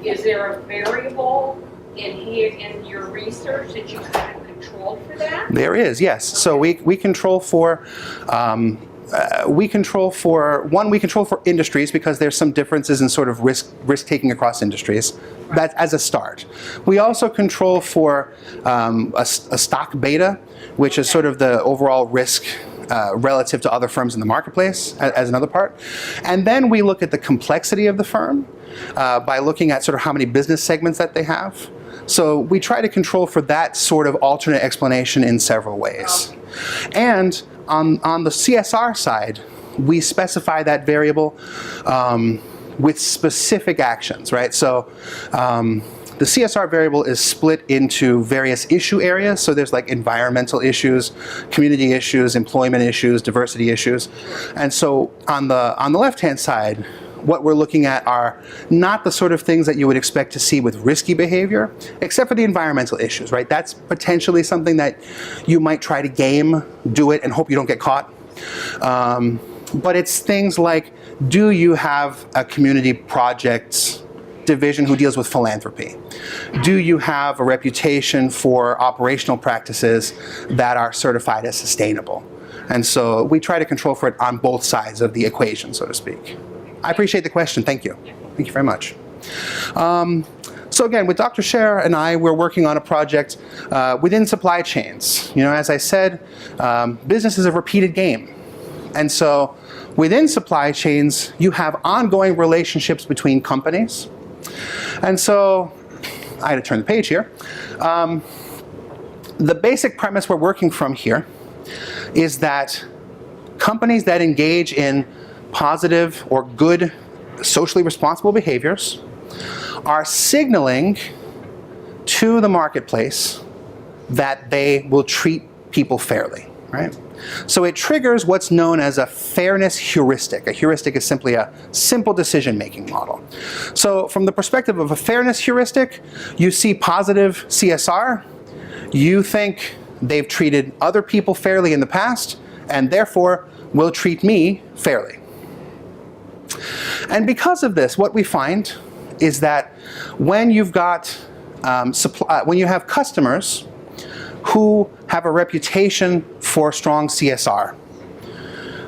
Is there a variable in your research that you kind of control for that? There is, yes. Okay. So we control for we control for industries because there's some differences in sort of risk taking across industries. Right. That's as a start. We also control for a stock beta, which is sort of the overall risk relative to other firms in the marketplace as another part. And then we look at the complexity of the firm by looking at sort of how many business segments that they have. So we try to control for that sort of alternate explanation in several ways. Okay. And on the CSR side, we specify that variable with specific actions, right? So the CSR variable is split into various issue areas. So there's like environmental issues, community issues, employment issues, diversity issues. And so on the left-hand side, what we're looking at are not the sort of things that you would expect to see with risky behavior, except for the environmental issues, right? That's potentially something that you might try to game, do it, and hope you don't get caught. But it's things like, do you have a community projects division who deals with philanthropy? Do you have a reputation for operational practices that are certified as sustainable? And so we try to control for it on both sides of the equation, so to speak. I appreciate the question. Thank you. Thank you very much. So again, with Dr. Scher and I, we're working on a project within supply chains. You know, as I said, business is a repeated game. And so within supply chains, you have ongoing relationships between companies. And so, I had to turn the page here. The basic premise we're working from here is that companies that engage in positive or good socially responsible behaviors are signaling to the marketplace that they will treat people fairly, right? So it triggers what's known as a fairness heuristic. A heuristic is simply a simple decision-making model. So from the perspective of a fairness heuristic, you see positive CSR, you think they've treated other people fairly in the past, and therefore will treat me fairly. And because of this, what we find is that when you've got when you have customers who have a reputation for strong CSR,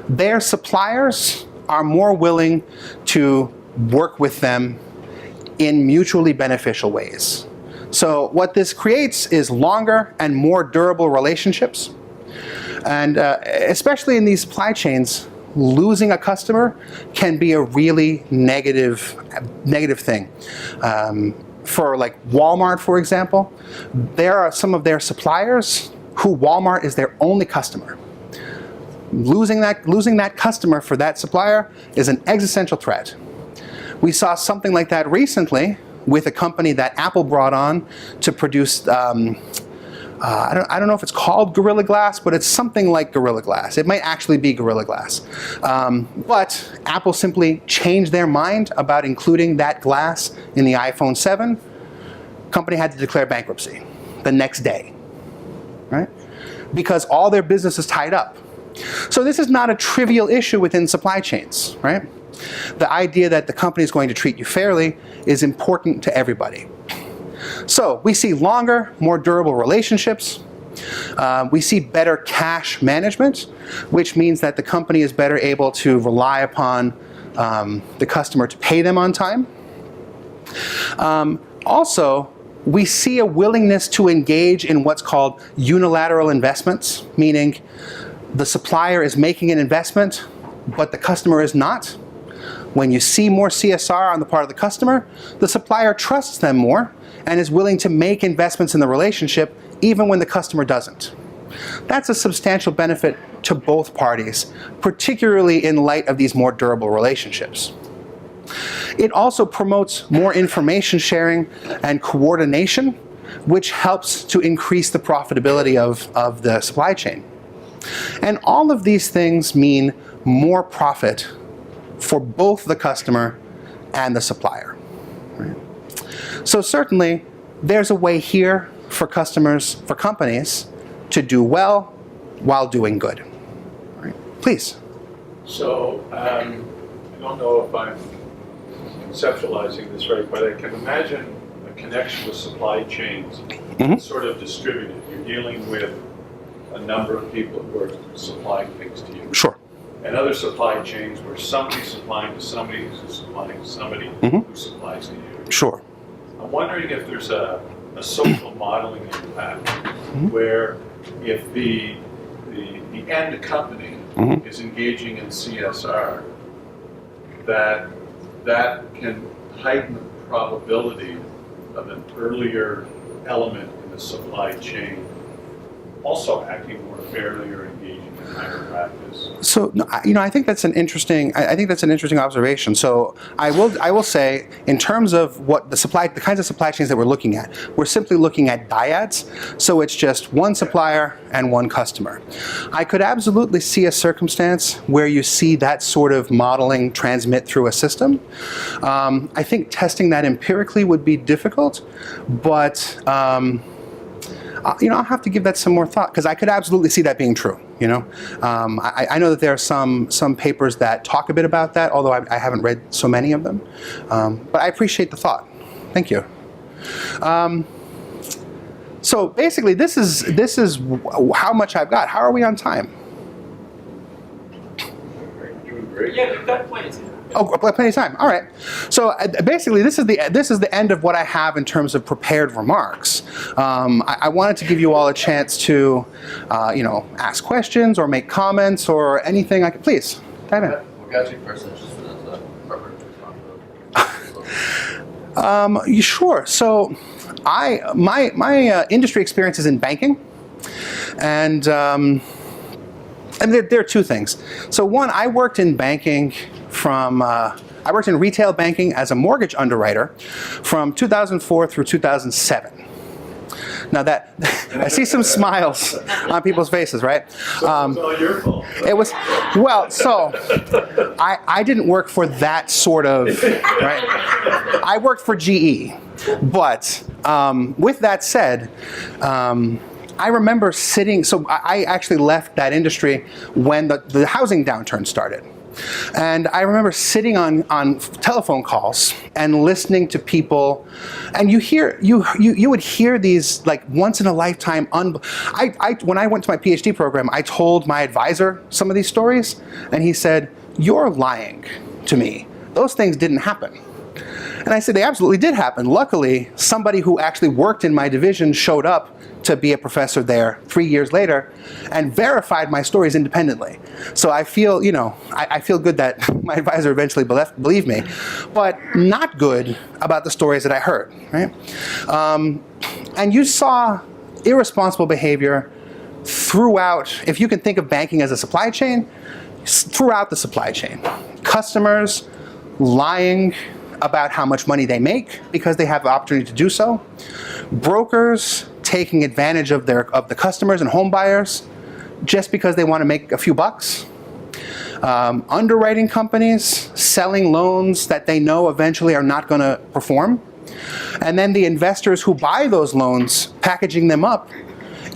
their suppliers are more willing to work with them in mutually beneficial ways. So what this creates is longer and more durable relationships. And especially in these supply chains, losing a customer can be a really negative thing. For like Walmart, for example, there are some of their suppliers who Walmart is their only customer. Losing that customer for that supplier is an existential threat. We saw something like that recently with a company that Apple brought on to produce I don't know if it's called Gorilla Glass, but it's something like Gorilla Glass. It might actually be Gorilla Glass. But Apple simply changed their mind about including that glass in the iPhone 7. Company had to declare bankruptcy the next day, right? Because all their business is tied up. So this is not a trivial issue within supply chains, right? The idea that the company is going to treat you fairly is important to everybody. So we see longer, more durable relationships. We see better cash management, which means that the company is better able to rely upon the customer to pay them on time. Also, we see a willingness to engage in what's called unilateral investments, meaning the supplier is making an investment, but the customer is not. When you see more CSR on the part of the customer, the supplier trusts them more and is willing to make investments in the relationship even when the customer doesn't. That's a substantial benefit to both parties, particularly in light of these more durable relationships. It also promotes more information sharing and coordination, which helps to increase the profitability of the supply chain. And all of these things mean more profit for both the customer and the supplier. Right? So certainly, there's a way here for companies to do well while doing good. Right? Please. So, I don't know if I'm conceptualizing this right, but I can imagine a connection with supply chains sort of distributed. You're dealing with a number of people who are supplying things to you. Sure. And other supply chains where somebody's supplying to somebody who's supplying to somebody who supplies to you. Sure. I'm wondering if there's a social modeling impact where if the end company is engaging in CSR, that can heighten the probability of an earlier element in the supply chain also acting more fairly or engaging in higher practice. So, I think that's an interesting. I think that's an interesting observation. So, I will say, in terms of what the kinds of supply chains that we're looking at, we're simply looking at dyads. So it's just one supplier and one customer. I could absolutely see a circumstance where you see that sort of modeling transmit through a system. I think testing that empirically would be difficult, but I'll have to give that some more thought, because I could absolutely see that being true. I know that there are some papers that talk a bit about that, although I haven't read so many of them. But I appreciate the thought. Thank you. So basically, this is how much I've got. How are we on time? Doing great. Yeah, we've got plenty. Oh, plenty of time. All right. So basically, this is the end of what I have in terms of prepared remarks. I wanted to give you all a chance to, ask questions or make comments or anything. I could please dive in. What got you first interested in the corporate responsibility? Sure. So, my industry experience is in banking, and there are two things. So one, I worked in banking I worked in retail banking as a mortgage underwriter from 2004 through 2007. Now that, I see some smiles on people's faces, right? It's all your fault. It was, well, so I didn't work for that sort of, right? I worked for GE, but with that said, I remember sitting, so I actually left that industry when the housing downturn started. And I remember sitting on telephone calls and listening to people, and you would hear these like once in a lifetime. When I went to my PhD program, I told my advisor some of these stories, and he said, "You're lying to me. Those things didn't happen." And I said, "They absolutely did happen. Luckily, somebody who actually worked in my division showed up to be a professor there 3 years later and verified my stories independently." So I feel, I feel good that my advisor eventually believed me, but not good about the stories that I heard, right? And you saw irresponsible behavior throughout, if you can think of banking as a supply chain, throughout the supply chain. Customers lying about how much money they make because they have the opportunity to do so. Brokers taking advantage of the customers and home buyers just because they want to make a few bucks. Underwriting companies selling loans that they know eventually are not going to perform. And then the investors who buy those loans packaging them up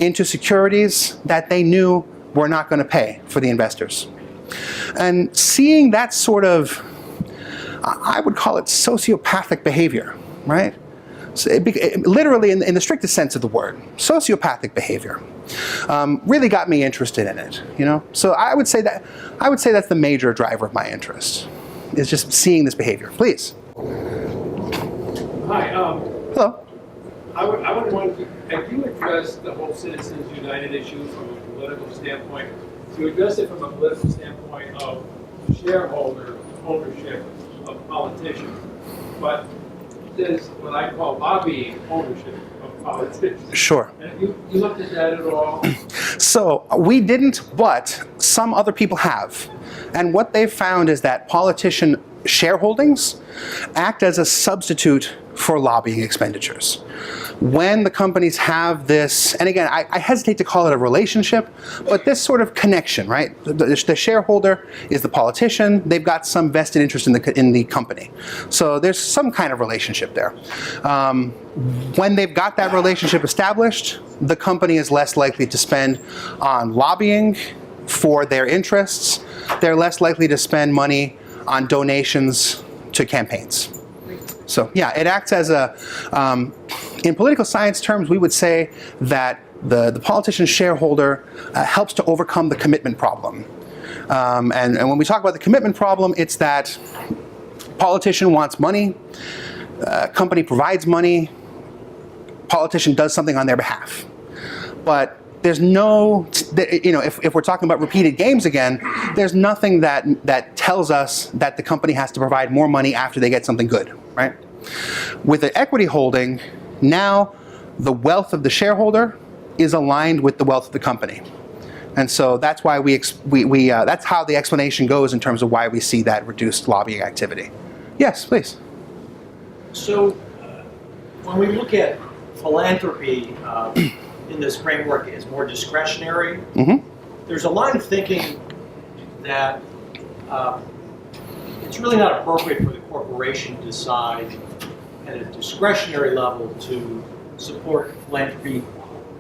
into securities that they knew were not going to pay for the investors. And seeing that sort of, I would call it sociopathic behavior, right? So literally in the strictest sense of the word, sociopathic behavior, really got me interested in it. So I would say that's the major driver of my interest, is just seeing this behavior. Please. Hi. Hello. I would want to, have you addressed the whole Citizens United issue from a political standpoint? You address it from a political standpoint of shareholder ownership of politicians, but there's what I call lobbying ownership of politicians. Sure. Have you looked at that at all? So we didn't, but some other people have. And what they've found is that politician shareholdings act as a substitute for lobbying expenditures. When the companies have this, and again, I hesitate to call it a relationship, but this sort of connection, right? The shareholder is the politician. They've got some vested interest in the company. So there's some kind of relationship there. When they've got that relationship established, the company is less likely to spend on lobbying for their interests. They're less likely to spend money on donations to campaigns. So yeah, it acts as a, in political science terms, we would say that the politician shareholder helps to overcome the commitment problem. And when we talk about the commitment problem, it's that politician wants money, company provides money, politician does something on their behalf. But there's no, if we're talking about repeated games again, there's nothing that tells us that the company has to provide more money after they get something good, right? With the equity holding, now the wealth of the shareholder is aligned with the wealth of the company. And so that's why that's how the explanation goes in terms of why we see that reduced lobbying activity. Yes, please. So when we look at philanthropy in this framework as more discretionary, there's a line of thinking that it's really not appropriate for the corporation to decide at a discretionary level to support philanthropy.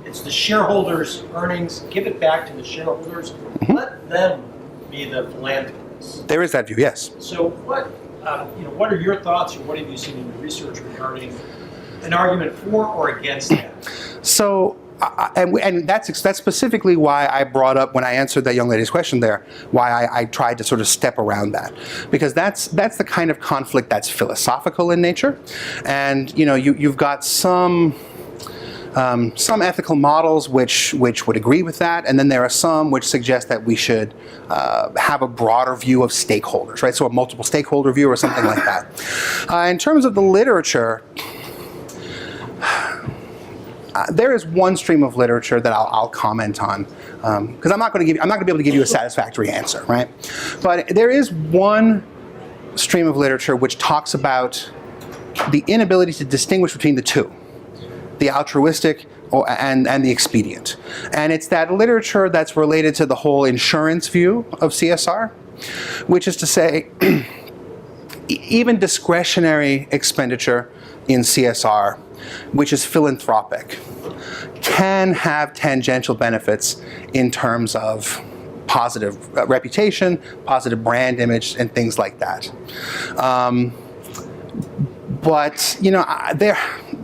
It's the shareholders' earnings, give it back to the shareholders, let them be the philanthropists. There is that view, yes. So what are your thoughts, or what have you seen in the research regarding an argument for or against that? So and that's specifically why I brought up, when I answered that young lady's question there, why I tried to sort of step around that, because that's the kind of conflict that's philosophical in nature, and you've got some ethical models which would agree with that, and then there are some which suggest that we should have a broader view of stakeholders, right? So a multiple stakeholder view or something like that. In terms of the literature, there is one stream of literature that I'll comment on, because I'm not going to be able to give you a satisfactory answer, right? But there is one stream of literature which talks about the inability to distinguish between the two, the altruistic and the expedient. And it's that literature that's related to the whole insurance view of CSR, which is to say, even discretionary expenditure in CSR, which is philanthropic, can have tangential benefits in terms of positive reputation, positive brand image, and things like that. But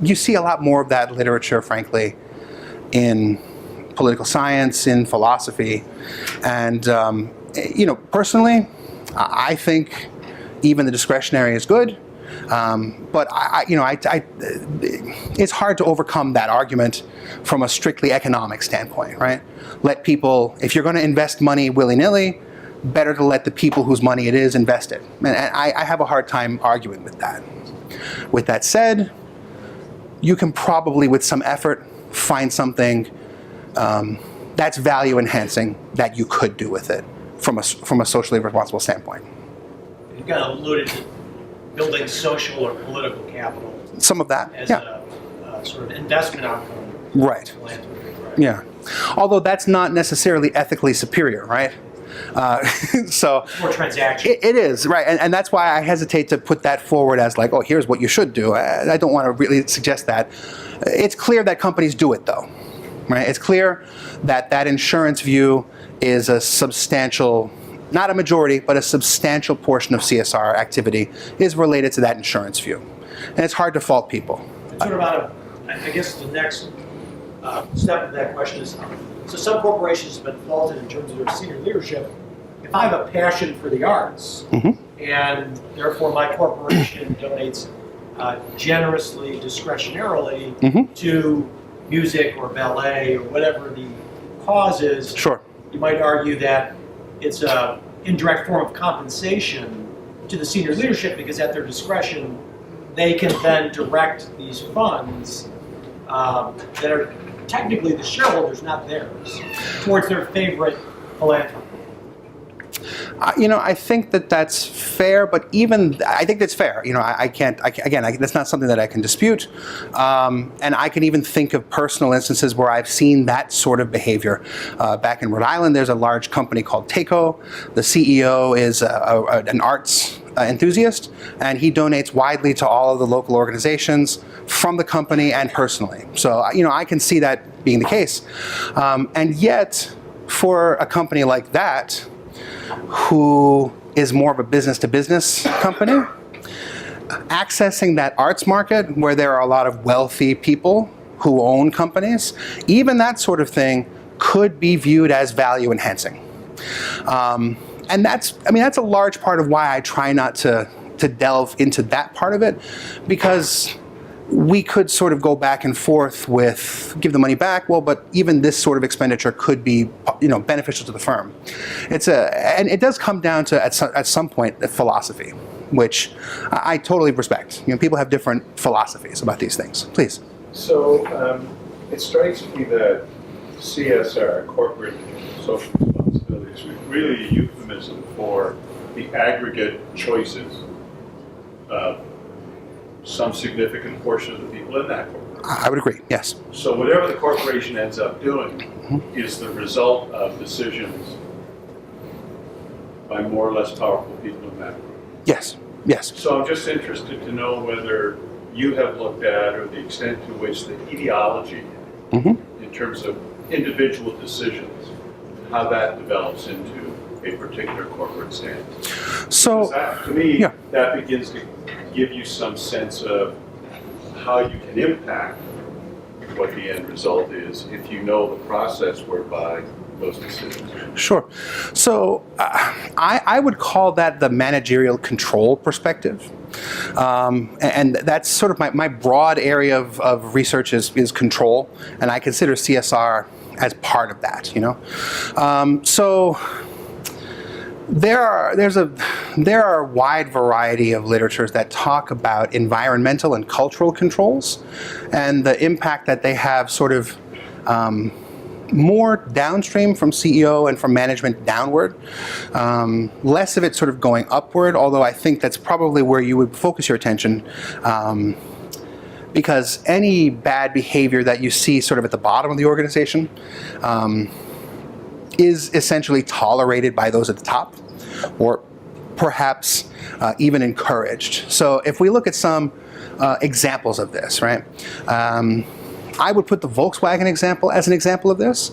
you see a lot more of that literature, frankly, in political science, in philosophy, and personally, I think even the discretionary is good. But it's hard to overcome that argument from a strictly economic standpoint, right? Let people, if you're going to invest money willy-nilly, better to let the people whose money it is invest it. And I have a hard time arguing with that. With that said, you can probably, with some effort, find something that's value enhancing that you could do with it from a socially responsible standpoint. You kind of alluded to building social or political capital. Some of that, as yeah. a sort of investment outcome. Right. Right. Yeah. Although that's not necessarily ethically superior, right? So It's more transactional. it is, right, and that's why I hesitate to put that forward as like, oh, here's what you should do. I don't want to really suggest that. It's clear that companies do it, though, right? It's clear that insurance view is a substantial, not a majority, but a substantial portion of CSR activity is related to that insurance view. And it's hard to fault people. Sort of I guess the next step of that question is, so some corporations have been faulted in terms of their senior leadership. If I have a passion for the arts, and therefore my corporation donates generously, discretionarily to music or ballet or whatever the cause is, Sure. you might argue that it's an indirect form of compensation to the senior leadership, because at their discretion, they can then direct these funds that are technically the shareholders, not theirs, towards their favorite philanthropy. I think that's fair, but I think that's fair. That's not something that I can dispute. And I can even think of personal instances where I've seen that sort of behavior. Back in Rhode Island, there's a large company called Keuka. The CEO is an arts enthusiast, and he donates widely to all of the local organizations from the company and personally. So, I can see that being the case. And yet, for a company like that, who is more of a business-to-business company, accessing that arts market where there are a lot of wealthy people who own companies, even that sort of thing could be viewed as value enhancing. And that's a large part of why I try not to delve into that part of it, because we could sort of go back and forth with give the money back. Well, but even this sort of expenditure could be, beneficial to the firm. And it does come down to at some point the philosophy, which I totally respect. People have different philosophies about these things. Please. So it strikes me that CSR, corporate social responsibility, is really a euphemism for the aggregate choices of some significant portion of the people in that corporation. I would agree, yes. So whatever the corporation ends up doing is the result of decisions by more or less powerful people in that group. Yes, yes. So I'm just interested to know whether you have looked at, or the extent to which the ideology in terms of individual decisions, how that develops into a particular corporate stance. So, that, to me, that begins to give you some sense of how you can impact what the end result is if you know the process whereby those decisions are made? Sure. So I would call that the managerial control perspective. And that's sort of my broad area of research is control, and I consider CSR as part of that, you know. So there are a wide variety of literatures that talk about environmental and cultural controls and the impact that they have sort of more downstream from CEO and from management downward, less of it sort of going upward, although I think that's probably where you would focus your attention, because any bad behavior that you see sort of at the bottom of the organization is essentially tolerated by those at the top, or perhaps even encouraged. So if we look at some examples of this, right? I would put the Volkswagen example as an example of this.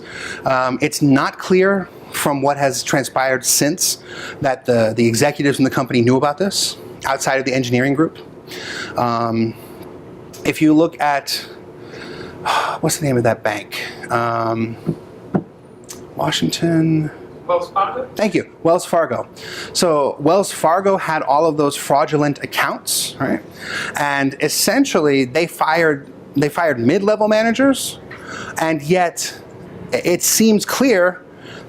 It's not clear from what has transpired since that the executives in the company knew about this outside of the engineering group. If you look at, what's the name of that bank? Washington. Wells Fargo? Thank you, Wells Fargo. So Wells Fargo had all of those fraudulent accounts, right? And essentially they fired mid-level managers, and yet it seems clear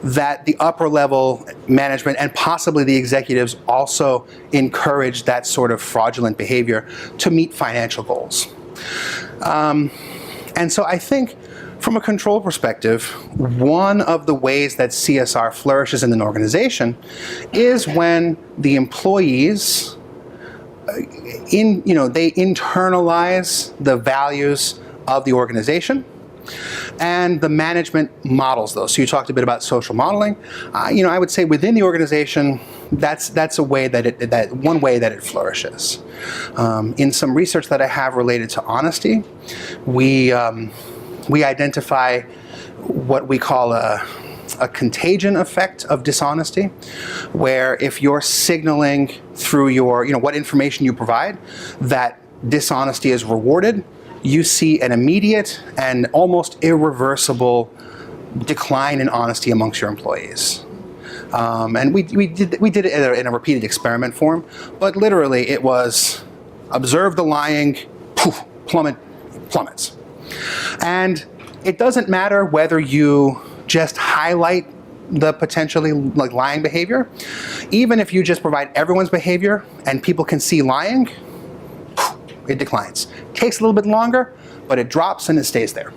that the upper level management and possibly the executives also encouraged that sort of fraudulent behavior to meet financial goals. And so I think from a control perspective, one of the ways that CSR flourishes in an organization is when the employees they internalize the values of the organization, and the management models those. So you talked a bit about social modeling. I would say within the organization, that's a way one way that it flourishes. In some research that I have related to honesty, we identify what we call a contagion effect of dishonesty, where if you're signaling through your, what information you provide, that dishonesty is rewarded, you see an immediate and almost irreversible decline in honesty amongst your employees. And we did it in a repeated experiment form, but literally it was observe the lying, poof, plummets. And it doesn't matter whether you just highlight the potentially lying behavior. Even if you just provide everyone's behavior and people can see lying, it declines. Takes a little bit longer, but it drops and it stays there.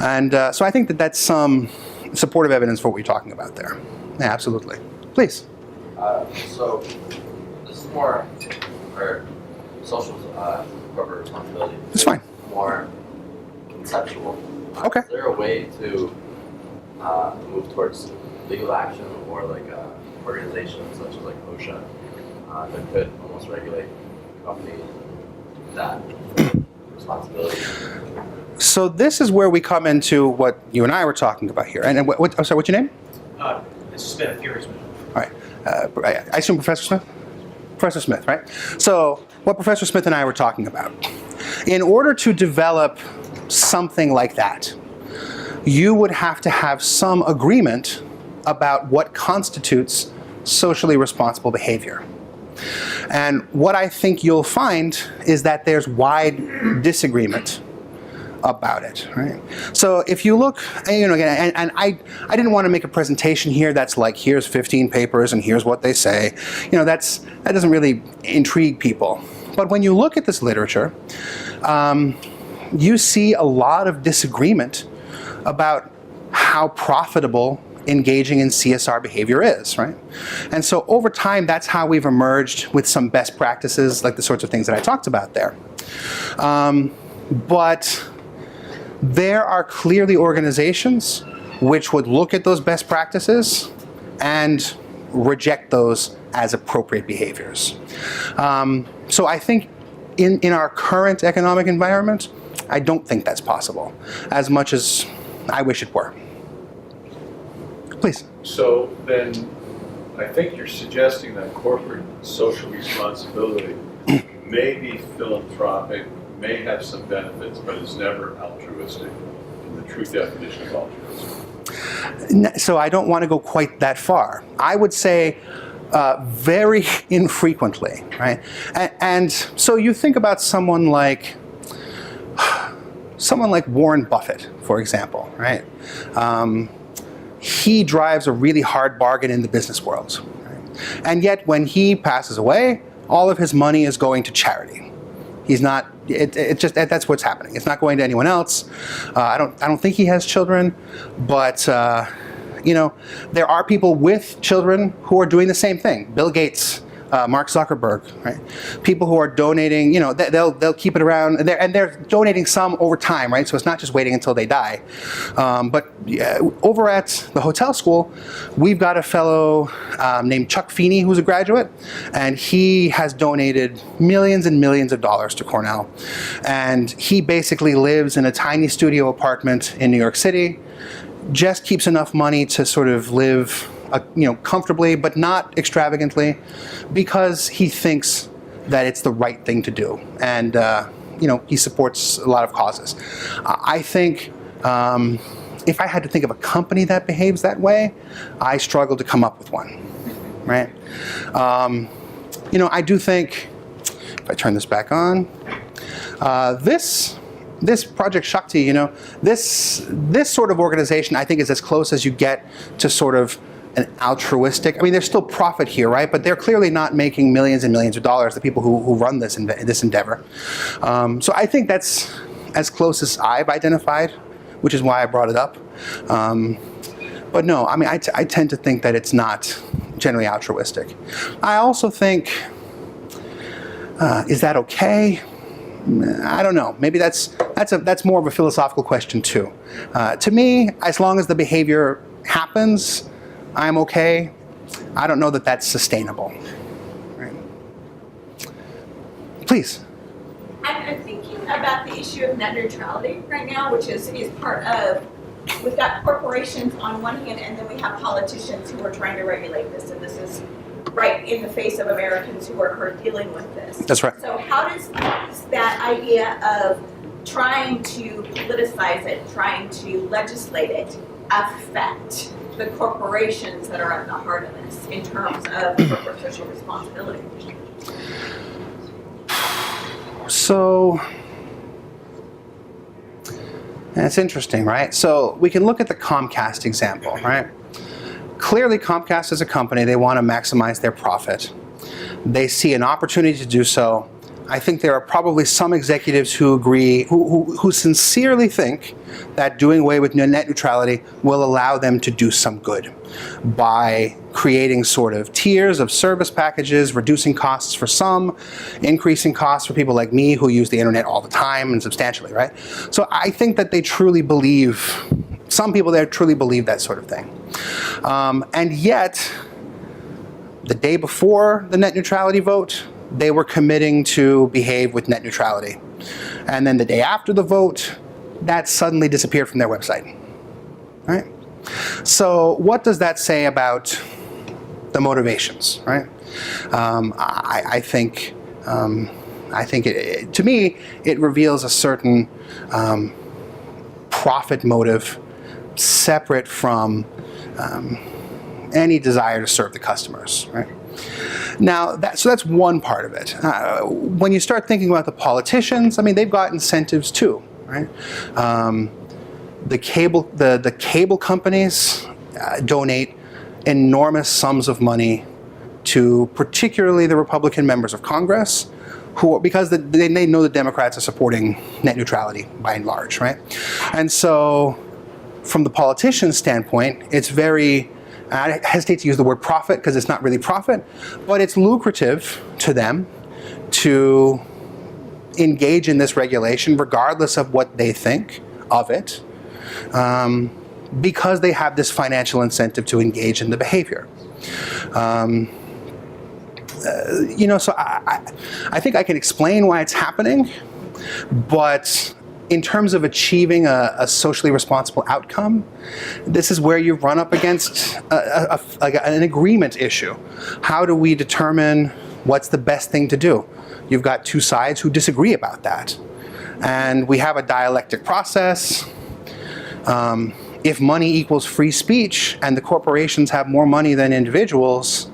And so I think that's some supportive evidence for what you're talking about there. Yeah, absolutely. Please. So this is more for social corporate responsibility. It's fine. More conceptual. Okay. Is there a way to move towards legal action or like organizations such as like OSHA that could almost regulate companies that responsibility? So this is where we come into what you and I were talking about here. And I'm sorry, what's your name? It's Smith, Heuristic. All right. I assume Professor Smith? Professor Smith, right? So what Professor Smith and I were talking about. In order to develop something like that, you would have to have some agreement about what constitutes socially responsible behavior. And what I think you'll find is that there's wide disagreement about it, right? So if you look, again, and I didn't want to make a presentation here that's like, here's 15 papers and here's what they say. That doesn't really intrigue people. But when you look at this literature, you see a lot of disagreement about how profitable engaging in CSR behavior is, right? And so over time, that's how we've emerged with some best practices, like the sorts of things that I talked about there. But there are clearly organizations which would look at those best practices and reject those as appropriate behaviors. So I think in our current economic environment, I don't think that's possible, as much as I wish it were. Please. So then, I think you're suggesting that corporate social responsibility may be philanthropic, may have some benefits, but is never altruistic in the true definition of altruism? So I don't want to go quite that far. I would say very infrequently, right? And so you think about someone like Warren Buffett, for example, right? He drives a really hard bargain in the business world, right? And yet when he passes away, all of his money is going to charity. He's not. It just that's what's happening. It's not going to anyone else. I don't think he has children, but there are people with children who are doing the same thing. Bill Gates, Mark Zuckerberg, right? People who are donating. They'll keep it around, and they're donating some over time, right? So it's not just waiting until they die. But over at the hotel school, we've got a fellow named Chuck Feeney who's a graduate, and he has donated millions and millions of dollars to Cornell, and he basically lives in a tiny studio apartment in New York City. Just keeps enough money to sort of live, comfortably, but not extravagantly, because he thinks that it's the right thing to do, and he supports a lot of causes. I think if I had to think of a company that behaves that way, I struggle to come up with one, right? I do think, if I turn this back on, this Project Shakti, this sort of organization, I think, is as close as you get to sort of an altruistic. I mean, there's still profit here, right? But they're clearly not making millions and millions of dollars, the people who run this endeavor. So I think that's as close as I've identified, which is why I brought it up. But no, I mean, I tend to think that it's not generally altruistic. I also think, is that okay? I don't know. Maybe that's more of a philosophical question too. To me, as long as the behavior happens, I'm okay. I don't know that that's sustainable. Right. Please. I'm thinking about the issue of net neutrality right now, which is part of, we've got corporations on one hand, and then we have politicians who are trying to regulate this, and this is right in the face of Americans who are dealing with this. That's right. So how does that idea of trying to politicize it, trying to legislate it, affect the corporations that are at the heart of this in terms of corporate social responsibility? So that's interesting, right? So we can look at the Comcast example, right? Clearly, Comcast is a company, they want to maximize their profit. They see an opportunity to do so. I think there are probably some executives who agree, who sincerely think that doing away with net neutrality will allow them to do some good by creating sort of tiers of service packages, reducing costs for some, increasing costs for people like me who use the internet all the time and substantially, right? So I think that they truly believe, some people there truly believe that sort of thing. And yet, the day before the net neutrality vote, they were committing to behave with net neutrality. And then the day after the vote, that suddenly disappeared from their website, right? So what does that say about the motivations, right? I think to me, it reveals a certain profit motive separate from any desire to serve the customers, right? Now, so that's one part of it. When you start thinking about the politicians, I mean, they've got incentives too, right? The cable companies donate enormous sums of money to particularly the Republican members of Congress, because they know the Democrats are supporting net neutrality by and large, right? And so, from the politician's standpoint, it's very, I hesitate to use the word profit because it's not really profit, but it's lucrative to them to engage in this regulation regardless of what they think of it, because they have this financial incentive to engage in the behavior. So I think I can explain why it's happening, but in terms of achieving a socially responsible outcome, this is where you run up against an agreement issue. How do we determine what's the best thing to do? You've got two sides who disagree about that. And we have a dialectic process. If money equals free speech and the corporations have more money than individuals,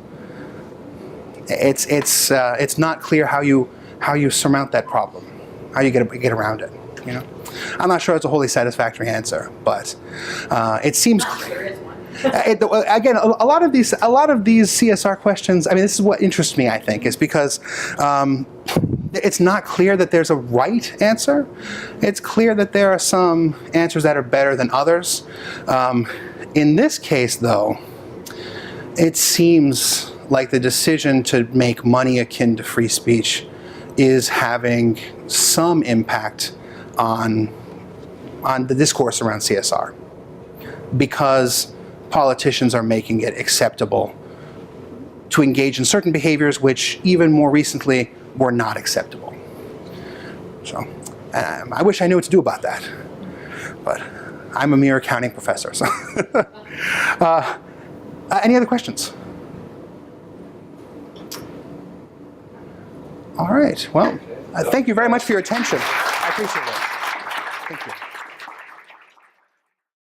it's not clear how you surmount that problem, how you get around it. You know, I'm not sure it's a wholly satisfactory answer, but it seems. Not sure there is one. Again, a lot of these CSR questions. I mean, this is what interests me. I think is because it's not clear that there's a right answer. It's clear that there are some answers that are better than others. In this case, though, it seems like the decision to make money akin to free speech is having some impact on the discourse around CSR, because politicians are making it acceptable to engage in certain behaviors which even more recently were not acceptable. So I wish I knew what to do about that, but I'm a mere accounting professor. So any other questions? All right, well, thank you very much for your attention. I appreciate it. Thank you.